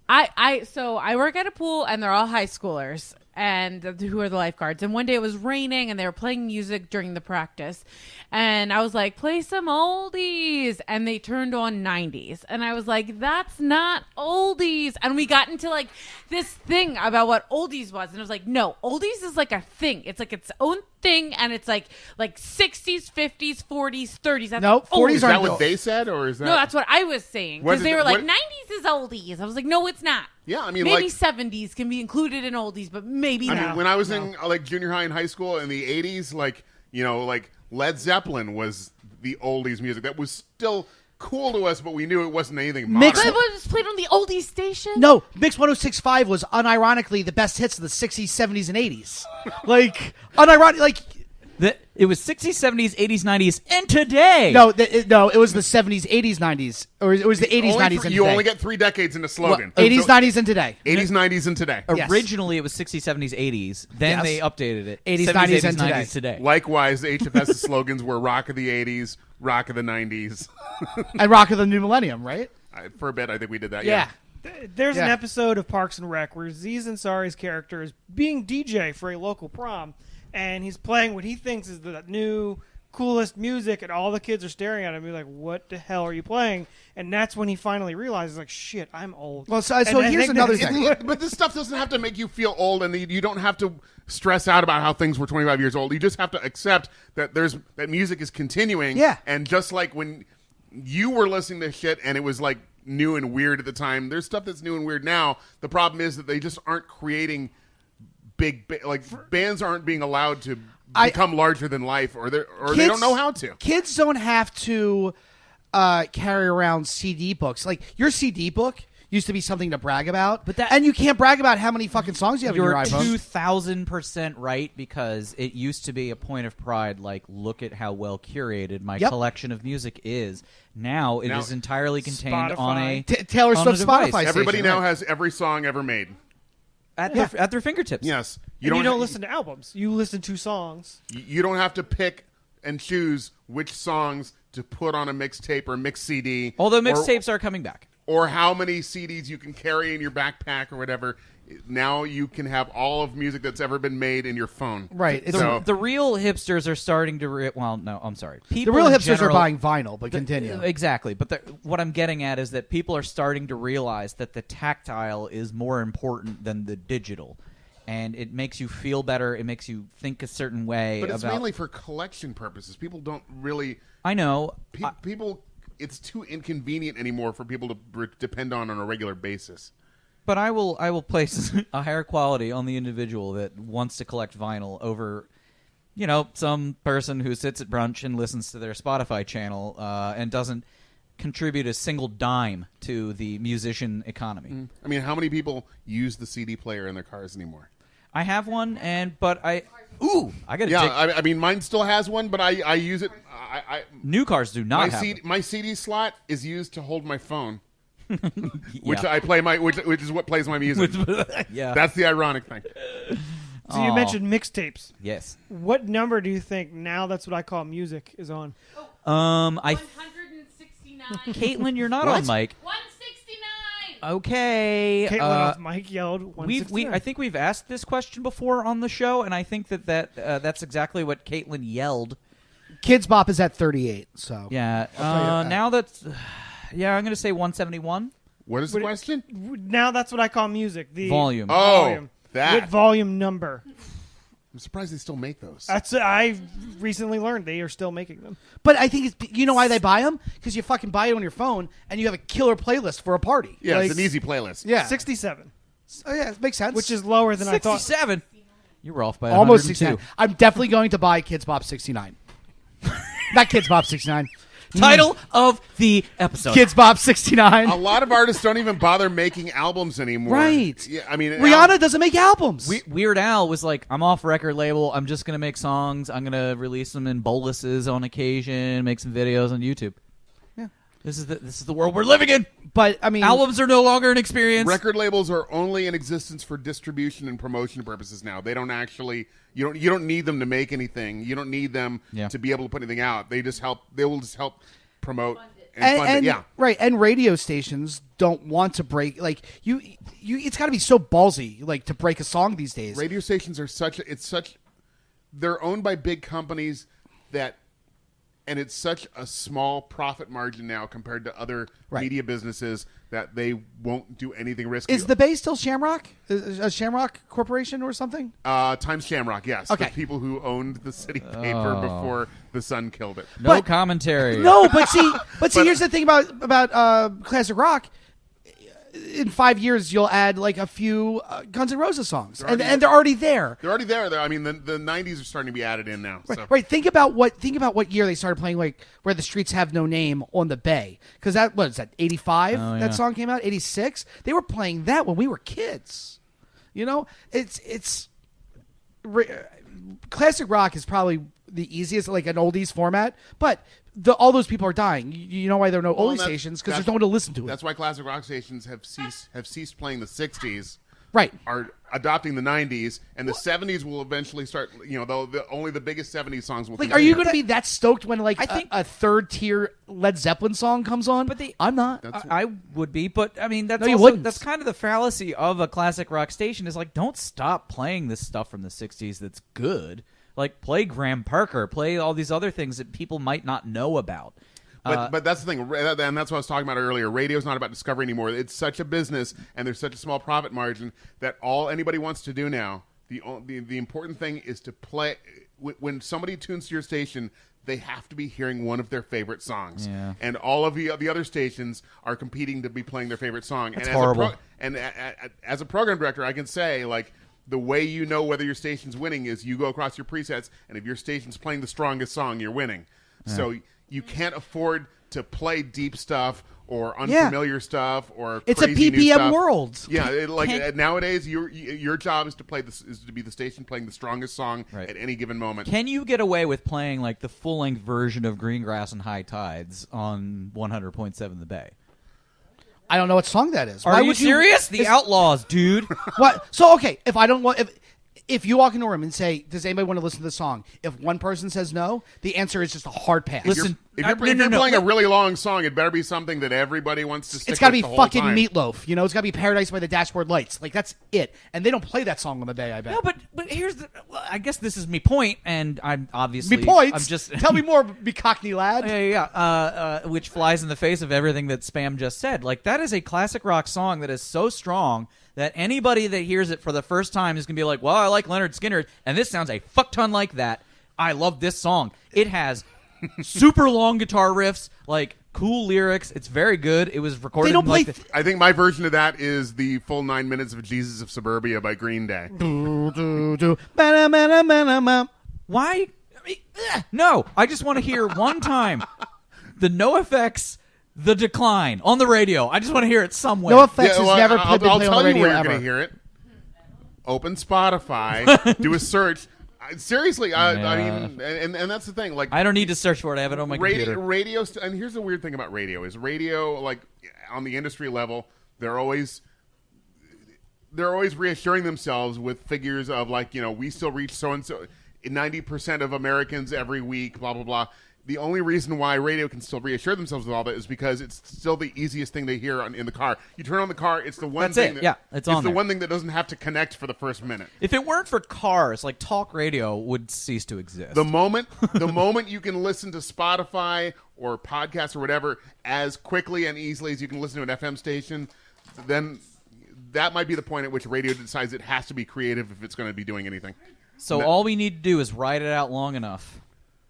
So I work at a pool, and they're all high schoolers, and who are the lifeguards. And one day it was raining, and they were playing music during the practice, and I was like, "Play some oldies," and they turned on 90s, and I was like, "That's not oldies." And we got into like this thing about what oldies was, and I was like, "No, oldies is like a thing. It's like its own thing, and it's like 60s, 50s, 40s, 30s. That's No, 40s Is aren't that what they said, or is that? No, that's what I was saying. What Because is they it- were like, what- 90s is oldies. I was like, no, it's not. Yeah, I mean, maybe like 70s can be included in oldies, but maybe I not. mean, when I was in like junior high and high school in the 80s, like like Led Zeppelin was the oldies music that was still cool to us, but we knew it wasn't anything modern. Mix- But it was played on the oldies station? No, Mix 106.5 was unironically the best hits of the 60s, 70s, and 80s. Like, unironically, like... It was 60s, 70s, 80s, 90s, and today. No, it was the 70s, 80s, 90s. Or it was the 80s, 90s, and today. You only get 3 decades in a slogan. 80s, 90s, and today. 80s, 90s, and today. Yes. Originally, it was 60s, 70s, 80s. Then Yes. they updated it. 80s, 70s, 90s, 80s, and 90s today. Likewise, HFS's slogans were Rock of the 80s, Rock of the 90s. And Rock of the New Millennium, right? For a bit, I think we did that. Yeah. there's an Yeah. episode of Parks and Rec where Aziz Ansari's character is being DJ for a local prom, and he's playing what he thinks is the new coolest music, and all the kids are staring at him and be like, what the hell are you playing? And that's when he finally realizes, like, shit, I'm old. Well, so And I here's think another that's- thing. But this stuff doesn't have to make you feel old, and you don't have to stress out about how things were 25 years old. You just have to accept that that music is continuing. Yeah. And just like when you were listening to shit and it was like new and weird at the time, there's stuff that's new and weird now. The problem is that they just aren't creating bands aren't being allowed to become larger than life, or they don't know how to. Kids don't have to carry around CD books. Like, your CD book used to be something to brag about, and you can't brag about how many fucking songs you have in your iPhone. You're 2,000% right, because it used to be a point of pride, like, look at how well curated my collection of music is. Now it is entirely contained on a Taylor Swift device. Spotify Everybody station, now right. has every song ever made. at their fingertips. Yes. You don't listen to albums. You listen to songs. You don't have to pick and choose which songs to put on a mixtape or mix CD. Although mixtapes are coming back. Or how many CDs you can carry in your backpack or whatever. Now you can have all of music that's ever been made in your phone. Right. The real hipsters are starting to... well, no, I'm sorry. The real hipsters are buying vinyl, but continue. Exactly. But what I'm getting at is that people are starting to realize that the tactile is more important than the digital. And it makes you feel better. It makes you think a certain way. But it's mainly for collection purposes. People don't really... I know. People it's too inconvenient anymore for people to depend on a regular basis. But I will place a higher quality on the individual that wants to collect vinyl over, some person who sits at brunch and listens to their Spotify channel and doesn't contribute a single dime to the musician economy. I mean, how many people use the CD player in their cars anymore? I have one, but I got to I mean, mine still has one, but I use it. New cars do not have them. My CD slot is used to hold my phone. Which I play which is what plays my music. Yeah, that's the ironic thing. So you mentioned mixtapes. Yes. What number do you think Now That's What I Call Music is on? 169. Caitlin, you're not on mic. 169. Okay. Caitlin off mic yelled 169. I think we've asked this question before on the show, and I think that's exactly what Caitlin yelled. Kidz Bop is at 38. So yeah. Now that's. Yeah, I'm going to say 171. What is the question? Now That's What I Call Music. The volume. Volume. That. What volume number? I'm surprised they still make those. I recently learned they are still making them. But I think you know why they buy them? Because you fucking buy it on your phone and you have a killer playlist for a party. Yeah, it's an easy playlist. Yeah. 67. Oh, yeah, it makes sense. Which is lower than I thought. 67? You were off by almost 102. 69. I'm definitely going to buy Kidz Bop 69. Not Kidz Bop 69. Title of the episode. Kidz Bop 69. A lot of artists don't even bother making albums anymore. Right. Yeah, I mean, Rihanna doesn't make albums. Weird Al was like, I'm off record label. I'm just going to make songs. I'm going to release them in boluses on occasion, make some videos on YouTube. Yeah. This is the world we're living in. But I mean, albums are no longer an experience. Record labels are only in existence for distribution and promotion purposes now. They don't actually you don't need them to make anything. You don't need them to be able to put anything out. They will just help promote and fund it. Yeah. Right. And radio stations don't want to break you it's got to be so ballsy to break a song these days. Radio stations are they're owned by big companies and it's such a small profit margin now compared to other media businesses that they won't do anything risky. Is the Bay still Shamrock? A Shamrock Corporation or something? Times Shamrock, yes. Okay. The people who owned the city paper before the Sun killed it. No commentary. No, but see, here's the thing about classic rock. In 5 years, you'll add a few Guns N' Roses songs, and they're already there. They're already there. I mean, the 90s are starting to be added in now. So. Right. Think about what year they started playing Where the Streets Have No Name on the Bay, because what is that 85? That song came out 86. They were playing that when we were kids. It's classic rock is probably the easiest, an oldies format, but. All those people are dying. You know why there are no oldie stations? Because there's no one to listen to it. That's why classic rock stations have ceased playing the 60s. Right. Are adopting the 90s, and the 70s will eventually start. Only the biggest 70s songs will. Are you going to be that stoked when I think a third tier Led Zeppelin song comes on? But I'm not. I would be, but I mean that's that's kind of the fallacy of a classic rock station is don't stop playing this stuff from the 60s that's good. Play Graham Parker, play all these other things that people might not know about. But that's the thing, and that's what I was talking about earlier. Radio's not about discovery anymore. It's such a business, and there's such a small profit margin that all anybody wants to do now, the important thing is to play. When somebody tunes to your station, they have to be hearing one of their favorite songs. Yeah. And all of the other stations are competing to be playing their favorite song. That's horrible. As a program director, I can say, the way you know whether your station's winning is you go across your presets, and if your station's playing the strongest song, you're winning. Yeah. So you can't afford to play deep stuff or unfamiliar stuff or it's crazy a new stuff. PPM world. Yeah, nowadays your job is to be the station playing the strongest song at any given moment. Can you get away with playing the full length version of Greengrass and High Tides on 100.7 The Bay? I don't know what song that is. Are you serious? The Outlaws, dude. What? So okay, if I don't want if you walk into a room and say, "Does anybody want to listen to the song?" If one person says no, the answer is just a hard pass. Listen, if you're playing a really long song, it better be something that everybody wants to stick with. It's got to be the whole fucking time. Meatloaf. It's got to be Paradise by the Dashboard Lights. That's it. And they don't play that song on the Bay, I bet. No, but here's I guess this is me point, and I'm obviously me points. I'm just tell me more, me Cockney lad. Yeah. Which flies in the face of everything that Spam just said. That is a classic rock song that is so strong that anybody that hears it for the first time is going to be like, well, I like Leonard Skinner, and this sounds a fuck ton like that. I love this song. It has super long guitar riffs, Cool lyrics. It's very good. It was recorded. They don't in, like, play I think my version of that is the full 9 minutes of Jesus of Suburbia by Green Day. Why? I mean, no, I just want to hear one time the NoFX The Decline on the radio. I just want to hear it somewhere. NoFX has never been I'll played tell on the you radio where you're ever. going to hear it. Open Spotify, do a search. Seriously, I mean, and that's the thing. Like, I don't need to search for it. I have it on my computer. Radio, and here's the weird thing about radio is radio, like on the industry level, they're always reassuring themselves with figures of like, we still reach so and so 90% of Americans every week, blah blah blah. The only reason why radio can still reassure themselves with all that is because it's still the easiest thing they hear in the car. You turn on the car, it's the one That's thing. it. Yeah, it's on the there. one thing that doesn't have to connect for the first minute. If it weren't for cars, like talk radio would cease to exist. The moment you can listen to Spotify or podcasts or whatever as quickly and easily as you can listen to an FM station, then that might be the point at which radio decides it has to be creative if it's going to be doing anything. So all we need to do is ride it out long enough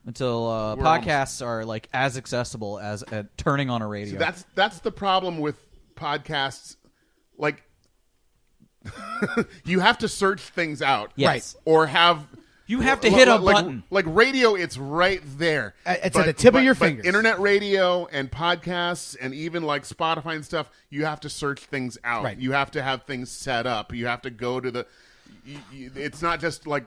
until podcasts are like as accessible as turning on a radio. So that's the problem with podcasts. Like, you have to search things out, Yes. right? Or have you have to hit a button. Like radio, it's right there. It's at the tip of your fingers. Internet radio and podcasts and even like Spotify and stuff, you have to search things out. Right. You have to have things set up. You have to go to the. It's not just like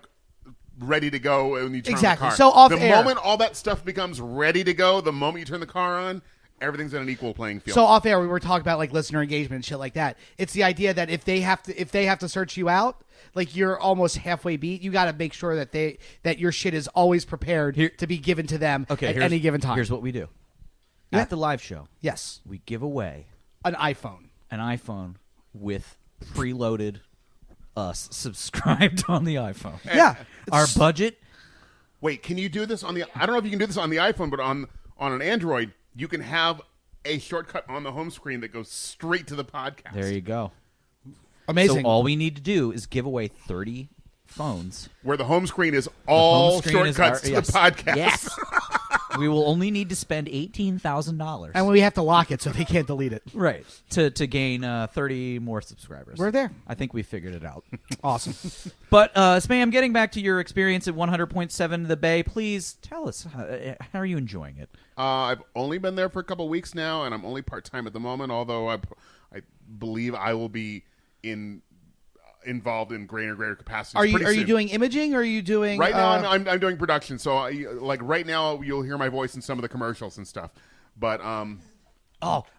ready to go when you turn Exactly. the car. So off the air. moment all that stuff becomes ready to go, the moment you turn the car on, everything's on an equal playing field. So off air, we were talking about like listener engagement and shit like that. It's the idea that if they have to search you out, like you're almost halfway beat. You got to make sure that your shit is always prepared to be given to them at any given time. Here's what we do. Yeah. At the live show, Yes, we give away an iPhone. an iPhone with preloaded us subscribed on the iPhone. Yeah, Our budget. Wait, can you do this on the? I don't know if you can do this on the iPhone, but on an Android, you can have a shortcut on the home screen that goes straight to the podcast. There you go. Amazing. So all we need to do is give away 30 phones. Where the home screen is all home screen is shortcuts to yes. the podcast. Yes. We will only need to spend $18,000. and we have to lock it so they can't delete it. Right. To gain 30 more subscribers. We're there. I think we figured it out. Awesome. But, Spam, getting back to your experience at 100.7 The Bay, please tell us, how are you enjoying it? I've only been there for a couple of weeks now, and I'm only part-time at the moment, although I believe I will be involved in greater capacities. Are you pretty soon. doing imaging or are you doing Right now, I'm doing production. So, like right now, you'll hear my voice in some of the commercials and stuff. But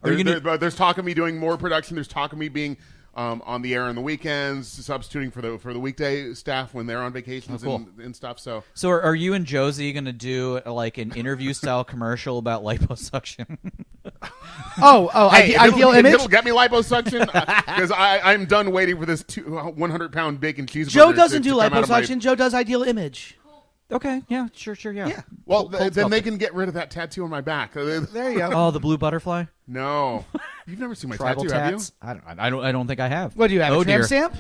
there's talk of me doing more production. There's talk of me being on the air on the weekends, substituting for the weekday staff when they're on vacations and stuff. So are you and Josie going to do like an interview style commercial about liposuction? Hey, ideal image. It'll get me liposuction because I'm done waiting for this 100-pound bacon cheeseburger. Joe doesn't to do come out of my- liposuction. Joe does ideal image. Okay, yeah, sure, yeah. Yeah. Well, Cold then they sculpting. can get rid of that tattoo on my back. There you go. Oh, the blue butterfly? No, you've never seen my Tribal tattoo, have you? tats? I don't think I have. What do you have? Oh, a tramp dear. stamp?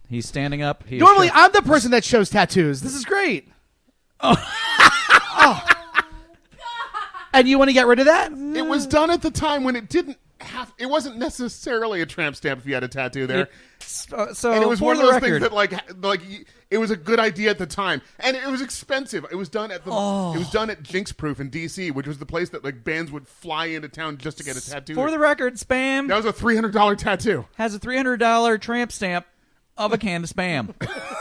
He's standing up. He Normally, I'm the person that shows tattoos. This is great. Oh. And you want to get rid of that? It was done at the time when it didn't have. It wasn't necessarily a tramp stamp if you had a tattoo there. So And it was for one of the those record, things that like it was a good idea at the time, and it was expensive. It was done at it was done at Jinx Proof in DC, which was the place that like bands would fly into town just to get a tattoo. for the record, Spam That was a $300 tattoo. has a $300 tramp stamp of a can of Spam.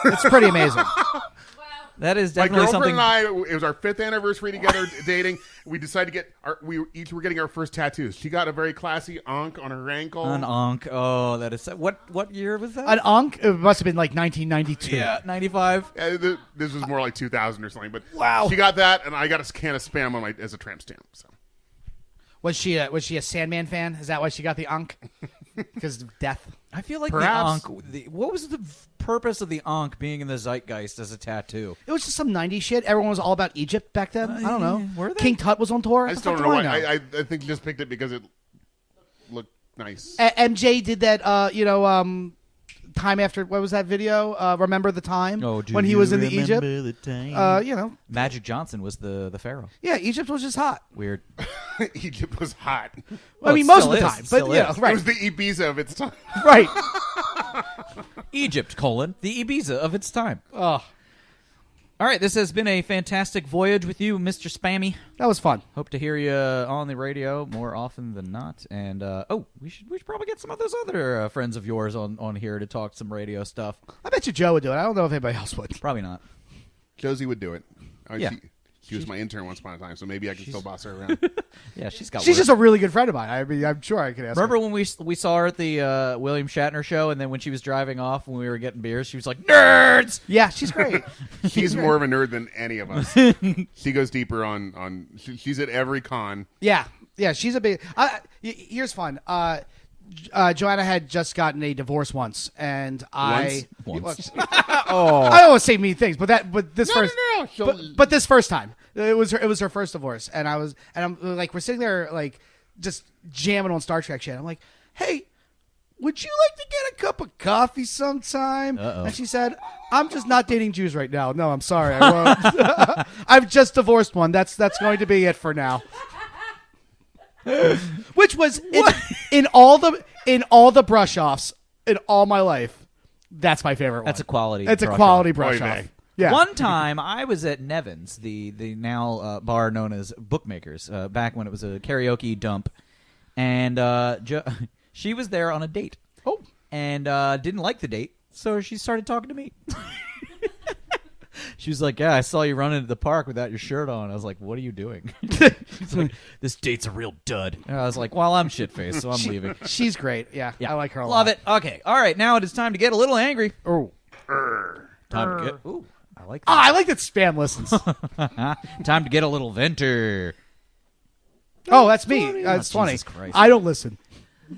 It's pretty amazing. That is My definitely girlfriend something. and I, it was our 5th anniversary together dating. We decided to get we each were getting our first tattoos. She got a very classy ankh on her ankle. An onk. Oh, that is what year was that? An ankh? It must have been like 1992. Yeah, 95. This was more like 2000 or something. But Wow. she got that, and I got a can of Spam on as a tramp stamp. So. Was she a Sandman fan? Is that why she got the ankh? Because of death. I feel like Perhaps. the onk. What was the purpose of the onk being in the zeitgeist as a tattoo? It was just some 90s shit. Everyone was all about Egypt back then. I don't know. Were they? King Tut was on tour. I What just the don't fuck know do why. I know? I think you just picked it because it looked nice. MJ did that, time after what was that video? Remember the time do when he you was in the remember Egypt? the time? You know, Magic Johnson was the pharaoh. yeah, Egypt was just hot. Weird. Egypt was hot. I mean, it most still of the is. time, It but still yeah, is. It right, was the Ibiza of its time. right. Egypt, the Ibiza of its time. Oh, All right, this has been a fantastic voyage with you, Mr. Spammy. that was fun. Hope to hear you on the radio more often than not. And we should probably get some of those other friends of yours on here to talk some radio stuff. I bet you Joe would do it. I don't know if anybody else would. Probably not. Josie would do it. Yeah. She was my intern once upon a time, so maybe I can still boss her around. Yeah, she's got. She's work. just a really good friend of mine. I mean, I'm sure I could ask. Remember her. when we saw her at the William Shatner show, and then when she was driving off when we were getting beers, she was like, "Nerds!" Yeah, she's great. She's more of a nerd than any of us. She goes deeper on she's at every con. Yeah, she's a big. Here's fun. Joanna had just gotten a divorce once, and Once. I don't want to say mean things, but this No. but this first time, it was her first divorce, and I'm like, we're sitting there like just jamming on Star Trek shit. I'm like, hey, would you like to get a cup of coffee sometime? Uh-oh. And she said, I'm just not dating Jews right now. No, I'm sorry, I won't. I've just divorced one. That's going to be it for now. Which was in all the brush offs in all my life. That's my favorite one. That's a quality. It's a brush quality off. brush off. Yeah. One time I was at Nevin's, the now bar known as Bookmakers, back when it was a karaoke dump, and she was there on a date. Oh. And didn't like the date, so she started talking to me. She was like, "Yeah, I saw you running to the park without your shirt on." I was like, "What are you doing?" She's like, "This date's a real dud." And I was like, "Well, I'm shit-faced, so I'm leaving." She's great. Yeah, I like her a lot. Love it. Okay, all right. Now it is time to get a little angry. Oh. Time to get. Ooh, I like that. I like that Spam listens. Time to get a little venter. Oh, that's me. That's funny. Jesus Christ. I don't listen.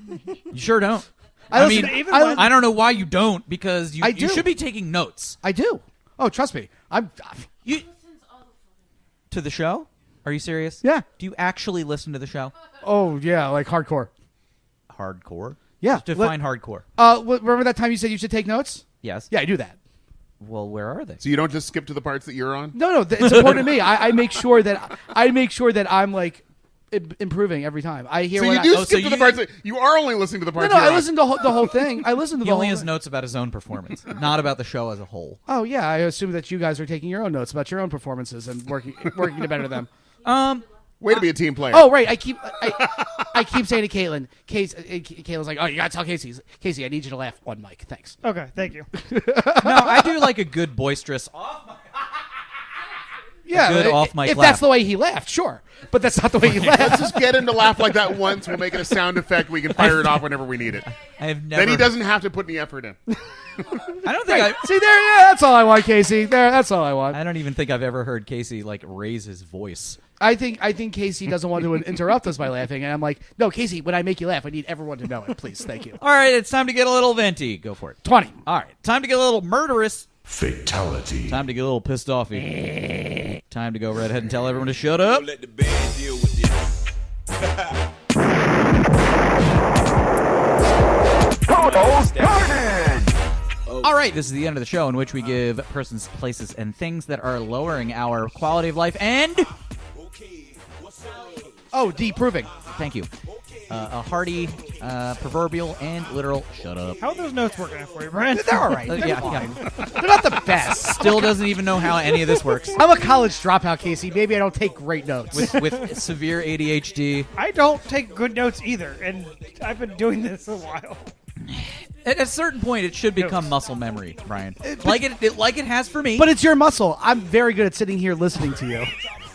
You sure don't. I I mean, even when- I don't know why you don't, because I you do. should be taking notes. I do. Oh, trust me. You to the show? Are you serious? Yeah. Do you actually listen to the show? Oh, yeah, like hardcore. Hardcore? Yeah. Define hardcore. Remember that time you said you should take notes? Yes. Yeah, I do that. Well, where are they? So you don't just skip to the parts that you're on? No, it's important to me. I make sure that I'm like improving every time. I hear So what you I, do so skip to the you- parts that you are only listening to the parts No, you're I on. listen to the whole thing. I listen to He the only whole has thing. notes about his own performance, not about the show as a whole. Oh, yeah, I assume that you guys are taking your own notes about your own performances and working to better them. Way to be a team player. Oh, right. I keep saying to Caitlin. Caitlin's like, "Oh, you gotta tell Casey. Casey, I need you to laugh on mic. Thanks." Okay, thank you. No, I do like a good boisterous Yeah, good off-mic if laugh. that's the way he laughed, sure. But that's not the way he Let's laughed. just get him to laugh like that once. We'll make it a sound effect. We can fire it off whenever we need it. I have never. Then he doesn't have to put any effort in. I don't think See there, yeah, that's all I want, Casey. There, that's all I want. I don't even think I've ever heard Casey like raise his voice. I think Casey doesn't want to interrupt us by laughing, and I'm like, no, Casey, when I make you laugh, I need everyone to know it, please. Thank you. All right, it's time to get a little venti. Go for it. 20. All right, time to get a little murderous. Fatality. Time to get a little pissed offy. Time to go right ahead and tell everyone to shut up. Let the band deal with this. All right, this is the end of the show in which we give persons, places, and things that are lowering our quality of life and... Oh, deproving. Thank you. A hearty, proverbial, and literal shut up. How are those notes working out for you, Brian? They're all right. They're Yeah, fine. yeah. They're not the best. Still doesn't even know how any of this works. I'm a college dropout, Casey. Maybe I don't take great notes. With severe ADHD. I don't take good notes either, and I've been doing this a while. At a certain point, it should become muscle memory, Brian. Like it has for me. But it's your muscle. I'm very good at sitting here listening to you.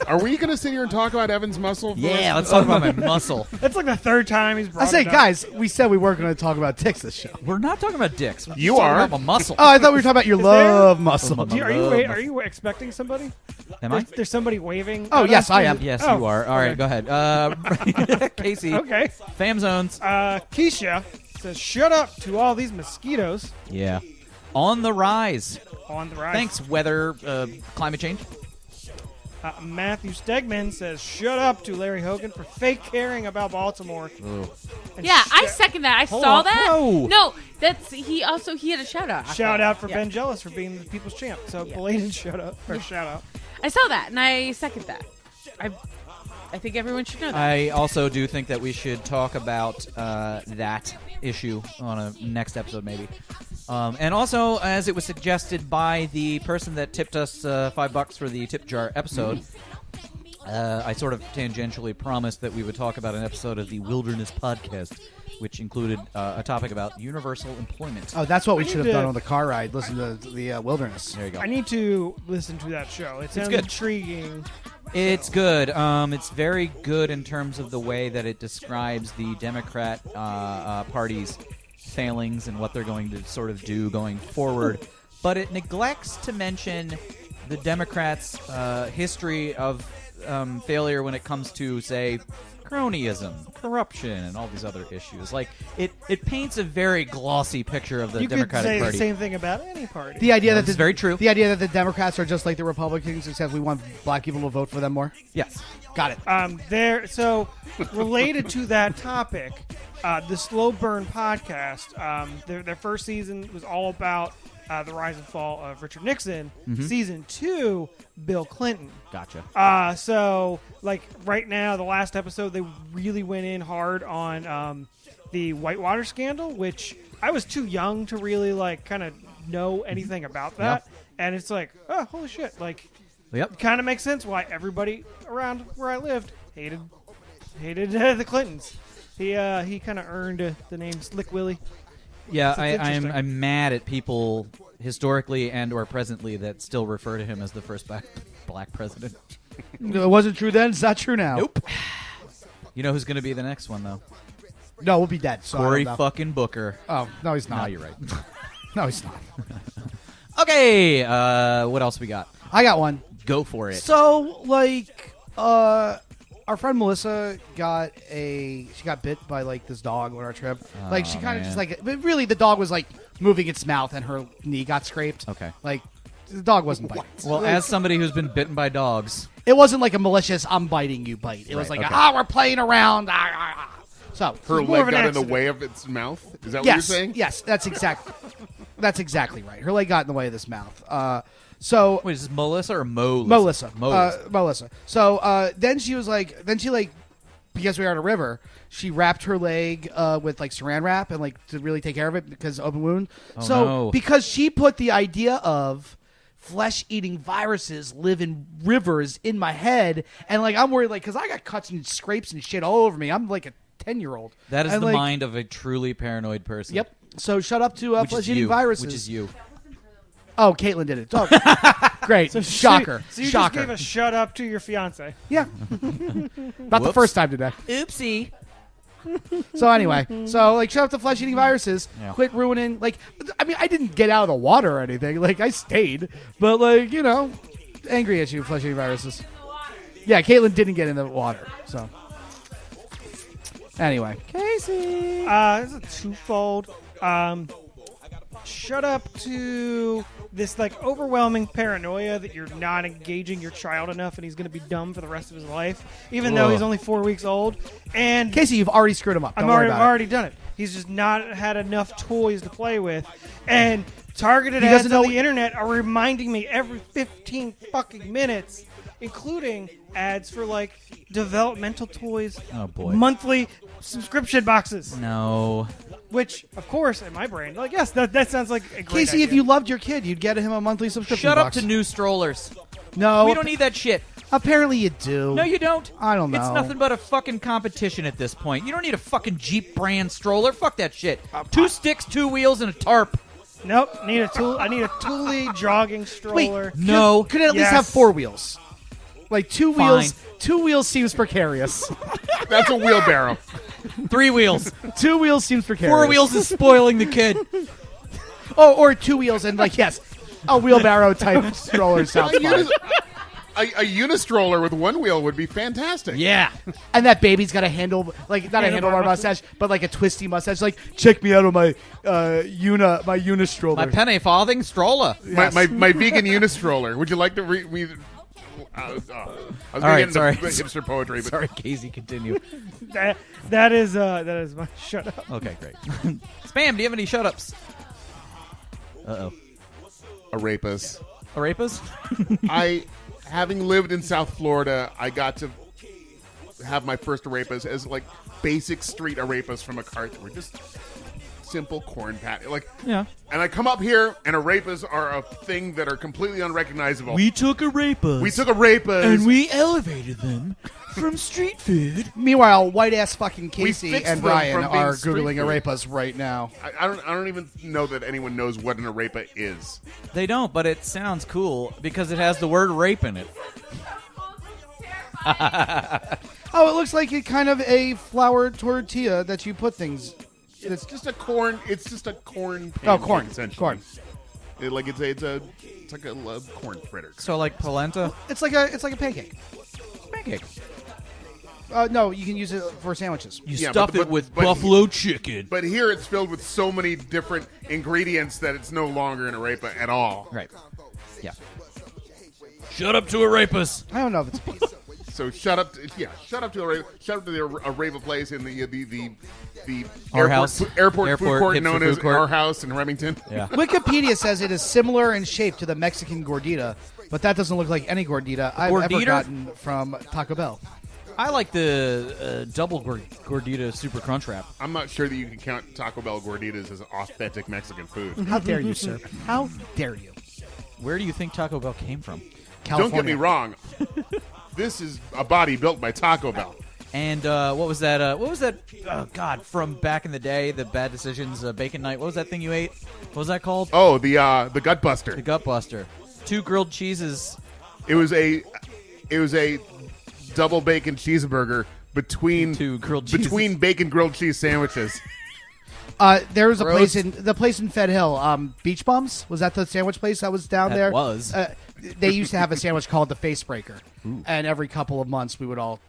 Are we going to sit here and talk about Evan's muscle? For the rest yeah, of let's the- talk about my muscle. That's like the third time he's brought I say, it up. guys, we said we weren't going to talk about dicks this show. We're not talking about dicks. We're You talking are. about my muscle. Oh, I thought we were talking about your Is love there- muscle. Oh, my- Are you expecting somebody? Am I? There's somebody waving. Oh, at yes, us? I am. Yes, Oh, you are. All right, go ahead. Casey. Okay. Fam zones. Keisha says, "Shut up to all these mosquitoes Yeah. On the rise. on the rise." Thanks, weather, climate change. Matthew Stegman says, "Shut up" to Larry Hogan for fake caring about Baltimore. And Yeah, I second that. I Hold saw on. that. No. No, that's he had a shout out. Shout out for Yeah. Ben Jealous for being the people's champ. So belated shout out. I saw that and I second that. I think everyone should know that. I also do think that we should talk about that issue on a next episode, maybe. And also, as it was suggested by the person that tipped us $5 for the tip jar episode, I sort of tangentially promised that we would talk about an episode of the Wilderness Podcast, which included a topic about universal employment. Oh, that's what we I should need have done to- on the car ride. Listen to the Wilderness. There you go. I need to listen to that show. It sounds good. intriguing. It's good. It's very good in terms of the way that it describes the Democrat Party's failings and what they're going to sort of do going forward. But it neglects to mention the Democrats' history of failure when it comes to, say, cronyism, corruption, and all these other issues. Like, it paints a very glossy picture of the You could Democratic say Party. the same thing about any party. The idea That's very true. The idea that the Democrats are just like the Republicans, except we want black people to vote for them more. Yes. Got it. So related to that topic, the Slow Burn podcast, their first season was all about the rise and fall of Richard Nixon. Season 2, Bill Clinton. Gotcha. So, like, right now, the last episode, they really went in hard on the Whitewater scandal, which I was too young to really, like, kind of know anything about that. And it's like, oh, holy shit. Like, Yep. kind of makes sense why everybody around where I lived hated the Clintons. He kind of earned the name Slick Willie. Yeah, So it's interesting. I'm mad at people historically and or presently that still refer to him as the first black president. It wasn't true then. It's not true now. Nope. You know who's going to be the next one, though? No, we'll be dead. So I Cory don't know. fucking Booker. Oh, no, he's not. No, you're right. No, he's not. Okay, what else we got? I got one. Go for it. So, like, our friend Melissa got bit by, like, this dog on our trip. Like, she kind of just, like, but really the dog was, like, moving its mouth and her knee got scraped. Okay. Like, the dog wasn't biting. Well, as somebody who's been bitten by dogs, It wasn't like a malicious, I'm biting you bite. It was Right, like, okay. we're playing around. So, Her more of leg an got in the accident. way of its mouth. Is that what yes, you're saying? yes, that's exactly right. Her leg got in the way of this mouth. So wait, is this Melissa or Mo? Melissa. Melissa. Melissa. So then she because we were on a river, she wrapped her leg with like saran wrap and like to really take care of it because open wound. Oh, so no. because she put the idea of flesh-eating viruses live in rivers in my head, and like I'm worried like because I got cuts and scrapes and shit all over me. I'm like a 10-year-old. That is And, the like, mind of a truly paranoid person. Yep. So shut up to Which is flesh-eating you. viruses. Which is you. Oh, Caitlin did it. Oh, great. Shocker. So you Shocker. just gave a shut up to your fiance. Yeah. Not the Whoops. first time today. Oopsie. So anyway, so shut up the flesh-eating viruses. Yeah. Quit ruining. I mean, I didn't get out of the water or anything. Like, I stayed. But, angry at you, flesh-eating viruses. Yeah, Caitlin didn't get in the water. So, anyway. Casey. This is a twofold. Shut up to this overwhelming paranoia that you're not engaging your child enough and he's going to be dumb for the rest of his life, even though he's only 4 weeks old. And Casey, you've already screwed him up. Don't worry I've about it. already done it. He's just not had enough toys to play with. And targeted He ads doesn't on know- the internet are reminding me every 15 fucking minutes, including ads for developmental toys, Oh, boy. monthly subscription boxes. No. Which, of course, in my brain, yes, that sounds like a great Casey, idea. if you loved your kid, you'd get him a monthly subscription Shut up box. to new strollers. No. We don't need that shit. Apparently you do. No, you don't. I don't know. It's nothing but a fucking competition at this point. You don't need a fucking Jeep brand stroller. Fuck that shit. 2 sticks, 2 wheels, and a tarp. Nope, I need a Thule jogging stroller. No. Could it at least Yes. have 4 wheels? Like 2 Fine. wheels. 2 wheels seems precarious. That's a wheelbarrow. 3 wheels. 2 wheels seems precarious. 4 wheels is spoiling the kid. Oh, or 2 wheels and yes, a wheelbarrow type stroller sounds fine. A unistroller with 1 wheel would be fantastic. Yeah. And that baby's got a handle, not a handlebar mustache, but a twisty mustache. Check me out on my my unistroller. My penny farthing stroller. My vegan unistroller. Would you like to I was All going right, to get into sorry. hipster poetry, but Sorry, Casey, continue. That is my shut up. Okay, great. Spam, do you have any shut-ups? Uh-oh. arepas. Arepas? Having lived in South Florida, I got to have my first arepas as like basic street arepas from a cart that were just simple corn patty. Like, Yeah. and I come up here, and arepas are a thing that are completely unrecognizable. We took arepas. We took arepas, and we elevated them from street food. Meanwhile, white ass fucking Casey fixed and them Ryan from being are street googling food. arepas right now. I don't even know that anyone knows what an arepa is. They don't, but it sounds cool because it has the word rape in it. Oh, it looks like a flour tortilla that you put things. It's just a corn. It's just a corn. Oh, pancake, corn. Essentially. Corn. It's like a corn fritter. So like polenta? It's like a pancake. Pancake. No, you can use it for sandwiches. You Yeah, stuff but- it with but- buffalo chicken. But here it's filled with so many different ingredients that it's no longer an arepa at all. Right. Yeah. Shut up to arepas. I don't know if it's pizza. So shut up to the arepa place in the Our house. airport food court hipster known food as court. Our House in Remington. Yeah. Wikipedia says it is similar in shape to the Mexican gordita, but that doesn't look like any gordita I've ever Gordita? gotten from Taco Bell. I like the double gordita super crunch wrap. I'm not sure that you can count Taco Bell gorditas as authentic Mexican food. How dare you, sir? How dare you? Where do you think Taco Bell came from? California. Don't get me wrong. This is a body built by Taco Bell. And what was that? Oh God, from back in the day, the Bad Decisions Bacon Night. What was that thing you ate? What was that called? Oh, the Gut Buster. The Gut Buster. 2 grilled cheeses. It was a double bacon cheeseburger between 2 grilled cheeses. between bacon grilled cheese sandwiches. There was a Gross. place in Fed Hill. Beach Bums, was that the sandwich place that was down That there? was. They used to have a sandwich called the Face Breaker, and every couple of months we would all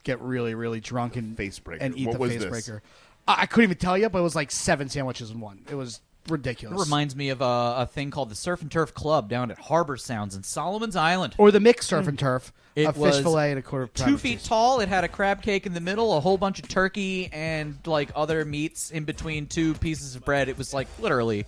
get really, really drunk and Face Breaker. and eat What the was Face this? Breaker. I couldn't even tell you, but it was like 7 sandwiches in one. It was ridiculous. It reminds me of a thing called the Surf and Turf Club down at Harbor Sounds in Solomon's Island. Or the mixed surf and turf, It a fish was fillet and a quarter of 2 private feet cheese. tall. It had a crab cake in the middle, a whole bunch of turkey, and like other meats in between 2 pieces of bread. It was like literally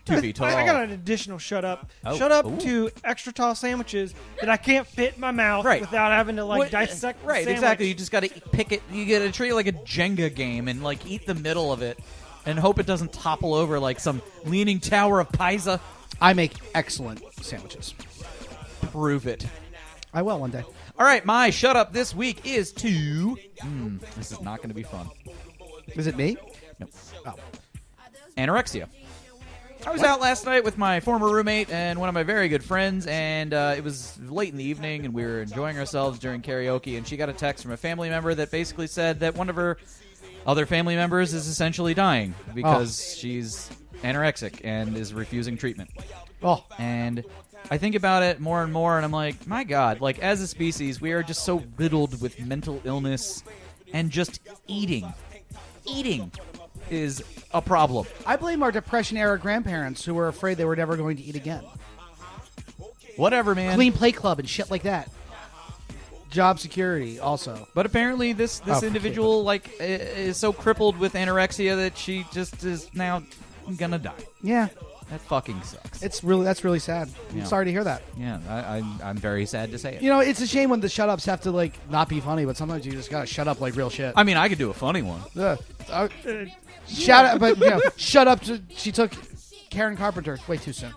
2 feet tall. I got an additional shut up. Oh. Shut up Ooh. to extra tall sandwiches that I can't fit in my mouth Right. without having to like What- dissect. the Right, sandwich. exactly. You just got to pick it. You got to treat it like a Jenga game and like eat the middle of it, and hope it doesn't topple over like some leaning tower of Pisa. I make excellent sandwiches. Prove it. I will one day. All right, my shut up this week is to. This is not going to be fun. Is it me? No. Oh. Anorexia. I was out last night with my former roommate and one of my very good friends, and it was late in the evening, and we were enjoying ourselves during karaoke, and she got a text from a family member that basically said that one of her other family members is essentially dying because she's anorexic and is refusing treatment. Oh. And I think about it more and more, and I'm like, my God, like, as a species, we are just so riddled with mental illness and just eating. Eating is a problem. I blame our Depression-era grandparents who were afraid they were never going to eat again. Whatever, man. Clean Plate Club and shit like that. Job security also. But apparently this individual, like, is so crippled with anorexia that she just is now gonna die. Yeah. That fucking sucks. That's really sad. Yeah. I'm sorry to hear that. Yeah, I'm very sad to say it. You know, it's a shame when the shut-ups have to, like, not be funny, but sometimes you just gotta shut up like real shit. I mean, I could do a funny one. Shout out, but, you know, shut up to... She took Karen Carpenter. Way too soon.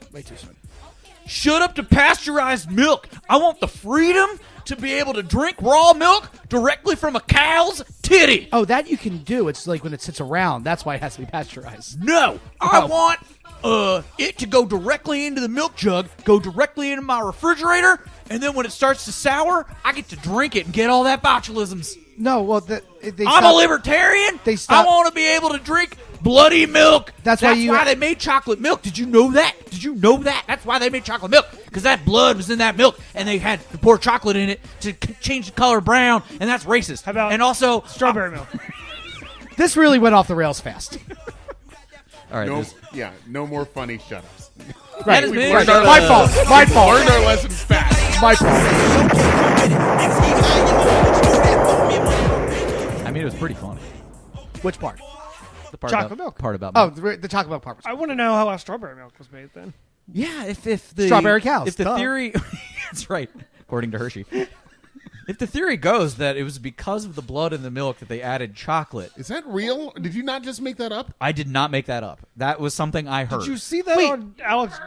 Shut up to pasteurized milk. I want the freedom to be able to drink raw milk directly from a cow's titty. Oh, that you can do. It's like when it sits around. That's why it has to be pasteurized. No, I want it to go directly into the milk jug, go directly into my refrigerator, and then when it starts to sour, I get to drink it and get all that botulisms. No, well, I'm a libertarian. They stopped- I want to be able to drink bloody milk. That's why they made chocolate milk. Did you know that? That's why they made chocolate milk, because that blood was in that milk, and they had to pour chocolate in it to change the color brown, and that's racist. How about and also strawberry milk? This really went off the rails fast. All right, No more funny shut-ups. That is me. My fault. Learned our lessons fast. my fault. I mean, it was pretty funny. Which part? The part Chocolate about, milk. Part about Oh, milk. the chocolate milk part. I want to know how strawberry milk was made then. Yeah, if the Strawberry cows, If the duh. theory, that's right, according to Hershey. If the theory goes that it was because of the blood in the milk that they added chocolate, Is that real? Did you not just make that up? I did not make that up. That was something I heard. Did you see that Wait. on Alex?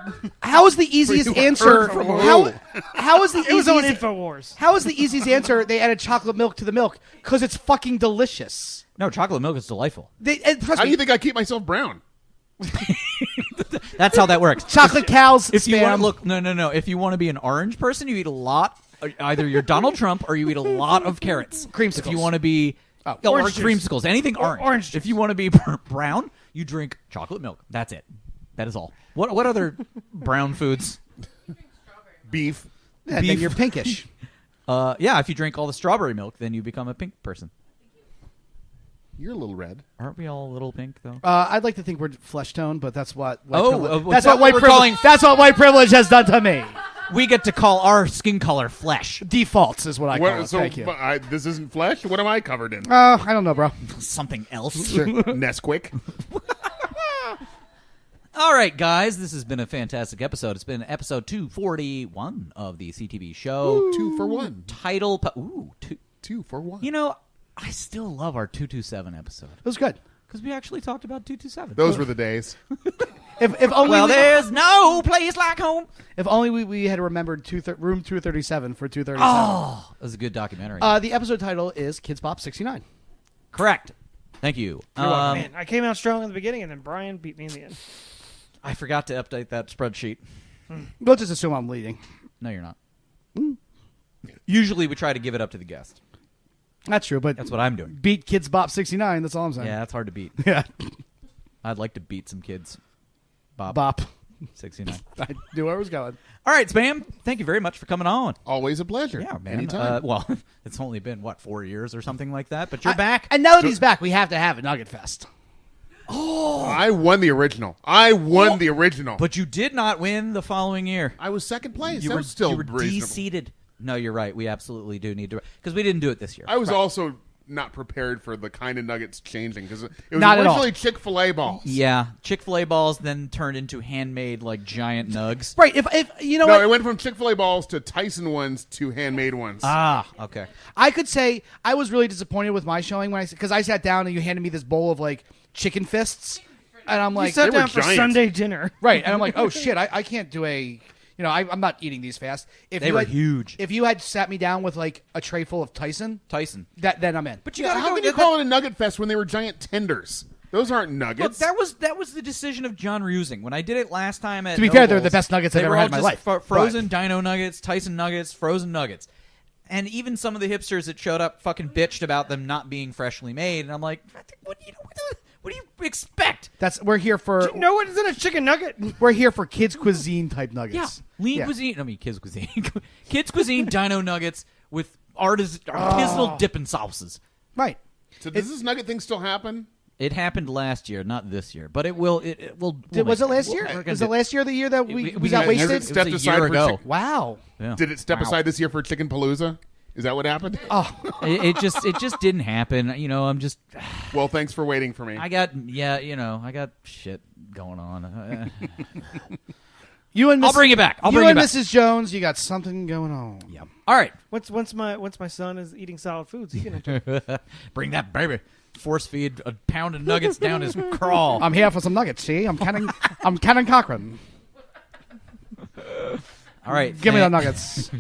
How is the easiest You answer? heard from who? How is the It was on easiest? InfoWars. How is the easiest answer? They added chocolate milk to the milk because it's fucking delicious. No, chocolate milk is delightful. And trust How do me, you think I keep myself brown? That's how that works. chocolate cows. If you spam. want to look, no. If you want to be an orange person, you eat a lot. Either you're Donald Trump or you eat a lot of carrots. Creamsicles. If you want to be Orange juice. creamsicles, anything orange. orange juice. If you want to be brown, you drink chocolate milk. That's it. That is all. What other brown foods? Beef. Yeah, then beef. you're pinkish. Yeah, if you drink all the strawberry milk, then you become a pink person. You're a little red. Aren't we all a little pink though? I'd like to think we're flesh tone, but that's what. White Oh, privilege, what's that's that what white we're privilege. calling- That's what white privilege has done to me. We get to call our skin color flesh. Defaults is what I call What, it. so Thank you. this isn't flesh? What am I covered in? I don't know, bro. Something else. Nesquik. All right, guys, this has been a fantastic episode. It's been episode 241 of the CTB Show. 2 for 1. Title, two. 2 for 1. You know, I still love our 227 episode It was good. because we actually talked about 227. Those were the days. If only Well, we, there's no place like home. if only we had remembered room 237 for 237. Oh, that was a good documentary. The episode title is Kidz Bop 69. Correct. Thank you. Man, I came out strong in the beginning, and then Brian beat me in the end. I forgot to update that spreadsheet. We'll just assume I'm leading. No, you're not. Usually we try to give it up to the guest. That's true, but That's what I'm doing. beat Kidz Bop 69. That's all I'm saying. Yeah, that's hard to beat. Yeah. I'd like to beat some kids. Bop. 69. I knew where I was going. All right, Spam. Thank you very much for coming on. Always a pleasure. Yeah, man. Anytime. Well, it's only been, 4 years or something like that, but you're back. And now that he's back, we have to have a Nugget Fest. I won the original. But you did not win the following year. I was second place. You That were, was still you were reasonable. de-seated. No, you're right. We absolutely do need to, because we didn't do it this year. I was also not prepared for the kind of nuggets changing because it was Not at all. originally Chick-fil-A balls. Yeah, Chick-fil-A balls then turned into handmade, giant nugs. Right. If you know No, what? it went from Chick-fil-A balls to Tyson ones to handmade ones. Ah, okay. I could say I was really disappointed with my showing when because I sat down and you handed me this bowl of chicken fists, and I'm You like, sat they were down for giant. Sunday dinner. right, and I'm like, oh shit, I can't do a, I'm not eating these fast. If They you were had, huge. If you had sat me down with a tray full of Tyson, then I'm in. But you Yeah, gotta how go can you call it a nugget fest when they were giant tenders? Those aren't Look, nuggets. that was the decision of John Rusing. When I did it last time at To be fair, they're Nobles, the best nuggets I've they ever were had all in my just life. Frozen Dino Nuggets, Tyson Nuggets, frozen nuggets. And even some of the hipsters that showed up fucking bitched about them not being freshly made. And I'm like, what do you expect? We're here for You know what is in a chicken nugget? we're here for kids cuisine type nuggets. Yeah, lean cuisine. I mean, kids cuisine. Kids cuisine Dino Nuggets with artisanal dipping sauces. Right. So does this nugget thing still happen? It happened last year, not this year, but it will. It will. Was it last year? We're gonna Was do- it last year? The year that we we got got- wasted? Has it stepped It was a aside year for ago. chick- Wow. Yeah. Did it step aside this year for Chicken Palooza? Is that what happened? Oh, It just didn't happen. I'm just. Well, thanks for waiting for me. I got shit going on. you and I'll bring it back. I'll you bring it and back. Mrs. Jones, you got something going on. Yeah. All right. Once my son is eating solid foods, he can. Bring that baby. Force feed a pound of nuggets down his crawl. I'm here for some nuggets. See, I'm Cannon Cochran. All right. Give me the nuggets.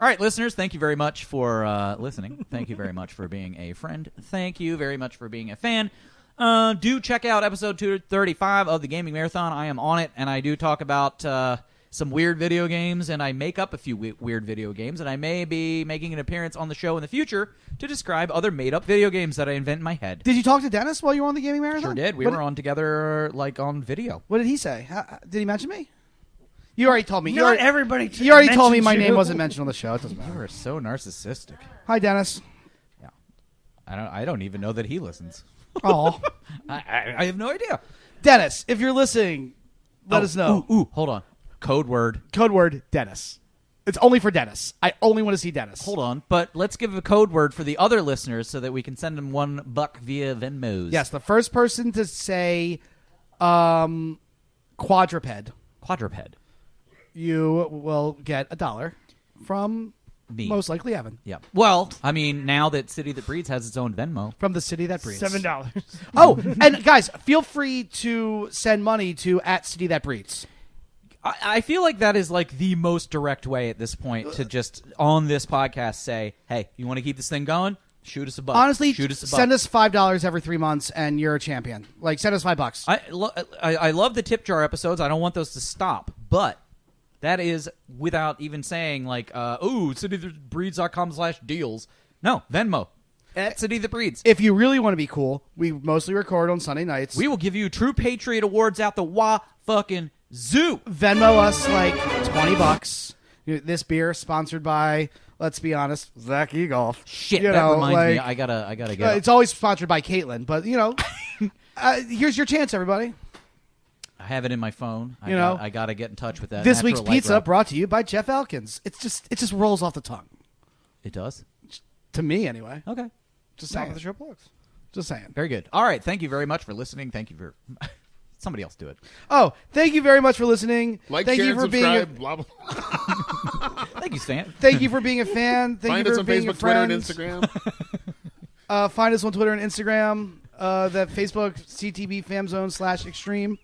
All right, listeners, thank you very much for listening. Thank you very much for being a friend. Thank you very much for being a fan. Do check out episode 235 of the Gaming Marathon. I am on it, and I do talk about some weird video games, and I make up a few weird video games, and I may be making an appearance on the show in the future to describe other made-up video games that I invent in my head. Did you talk to Dennis while you were on the Gaming Marathon? Sure did. We were on together, on video. What did he say? Did he mention me? You already told me. Not everybody. You already told me my mentions name you. wasn't mentioned on the show. It doesn't You matter. are so narcissistic. Hi, Dennis. Yeah, I don't even know that he listens. Oh, I have no idea. Dennis, if you're listening, let us know. Ooh, hold on. Code word. Code word Dennis. It's only for Dennis. I only want to see Dennis. Hold on, but let's give a code word for the other listeners so that we can send them $1 via Venmos. Yes, the first person to say quadruped, you will get $1 from me. Most likely Evan. Yeah. Well, I mean, now that City That Breeds has its own Venmo. From the City That Breeds. $7. Oh, and guys, feel free to send money to @City That Breeds. I feel like that is like the most direct way at this point to just on this podcast say, hey, you want to keep this thing going? Shoot us a buck. Honestly, shoot us a buck. send us $5 every 3 months and you're a champion. Like, send us $5. I love the tip jar episodes. I don't want those to stop. But that is without even saying like, citythatbreeds.com/deals. No, Venmo. City That Breeds. If you really want to be cool, we mostly record on Sunday nights. We will give you True Patriot Awards out the fucking zoo. Venmo us like $20. This beer sponsored by, let's be honest, Zach Egolf. Shit, that reminds me. I gotta get. It's always sponsored by Caitlin, but here's your chance, everybody. I have it in my phone. I gotta get in touch with that. This week's Natural Light pizza Rock. brought to you by Jeff Elkins. It just rolls off the tongue. It does. To me, anyway. Okay. Just Top saying. of the show plugs. Just saying. Very good. All right. Thank you very much for listening. Thank you for. Somebody else do it. Oh, thank you very much for listening. Like, thank share, you and for subscribe, being blah, blah. Thank you, Stan. Thank you for being a fan. Thank Find you us for on being a Facebook, Twitter, and friend. Instagram. Find us on Twitter and Instagram. That Facebook CTB FamZone /extreme.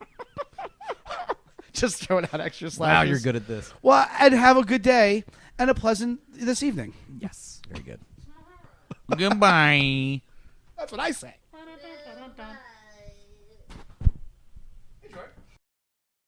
Just throwing out extra slashes. Wow, you're good at this. Well, and have a good day and a pleasant this evening. Yes, very good. Goodbye. That's what I say.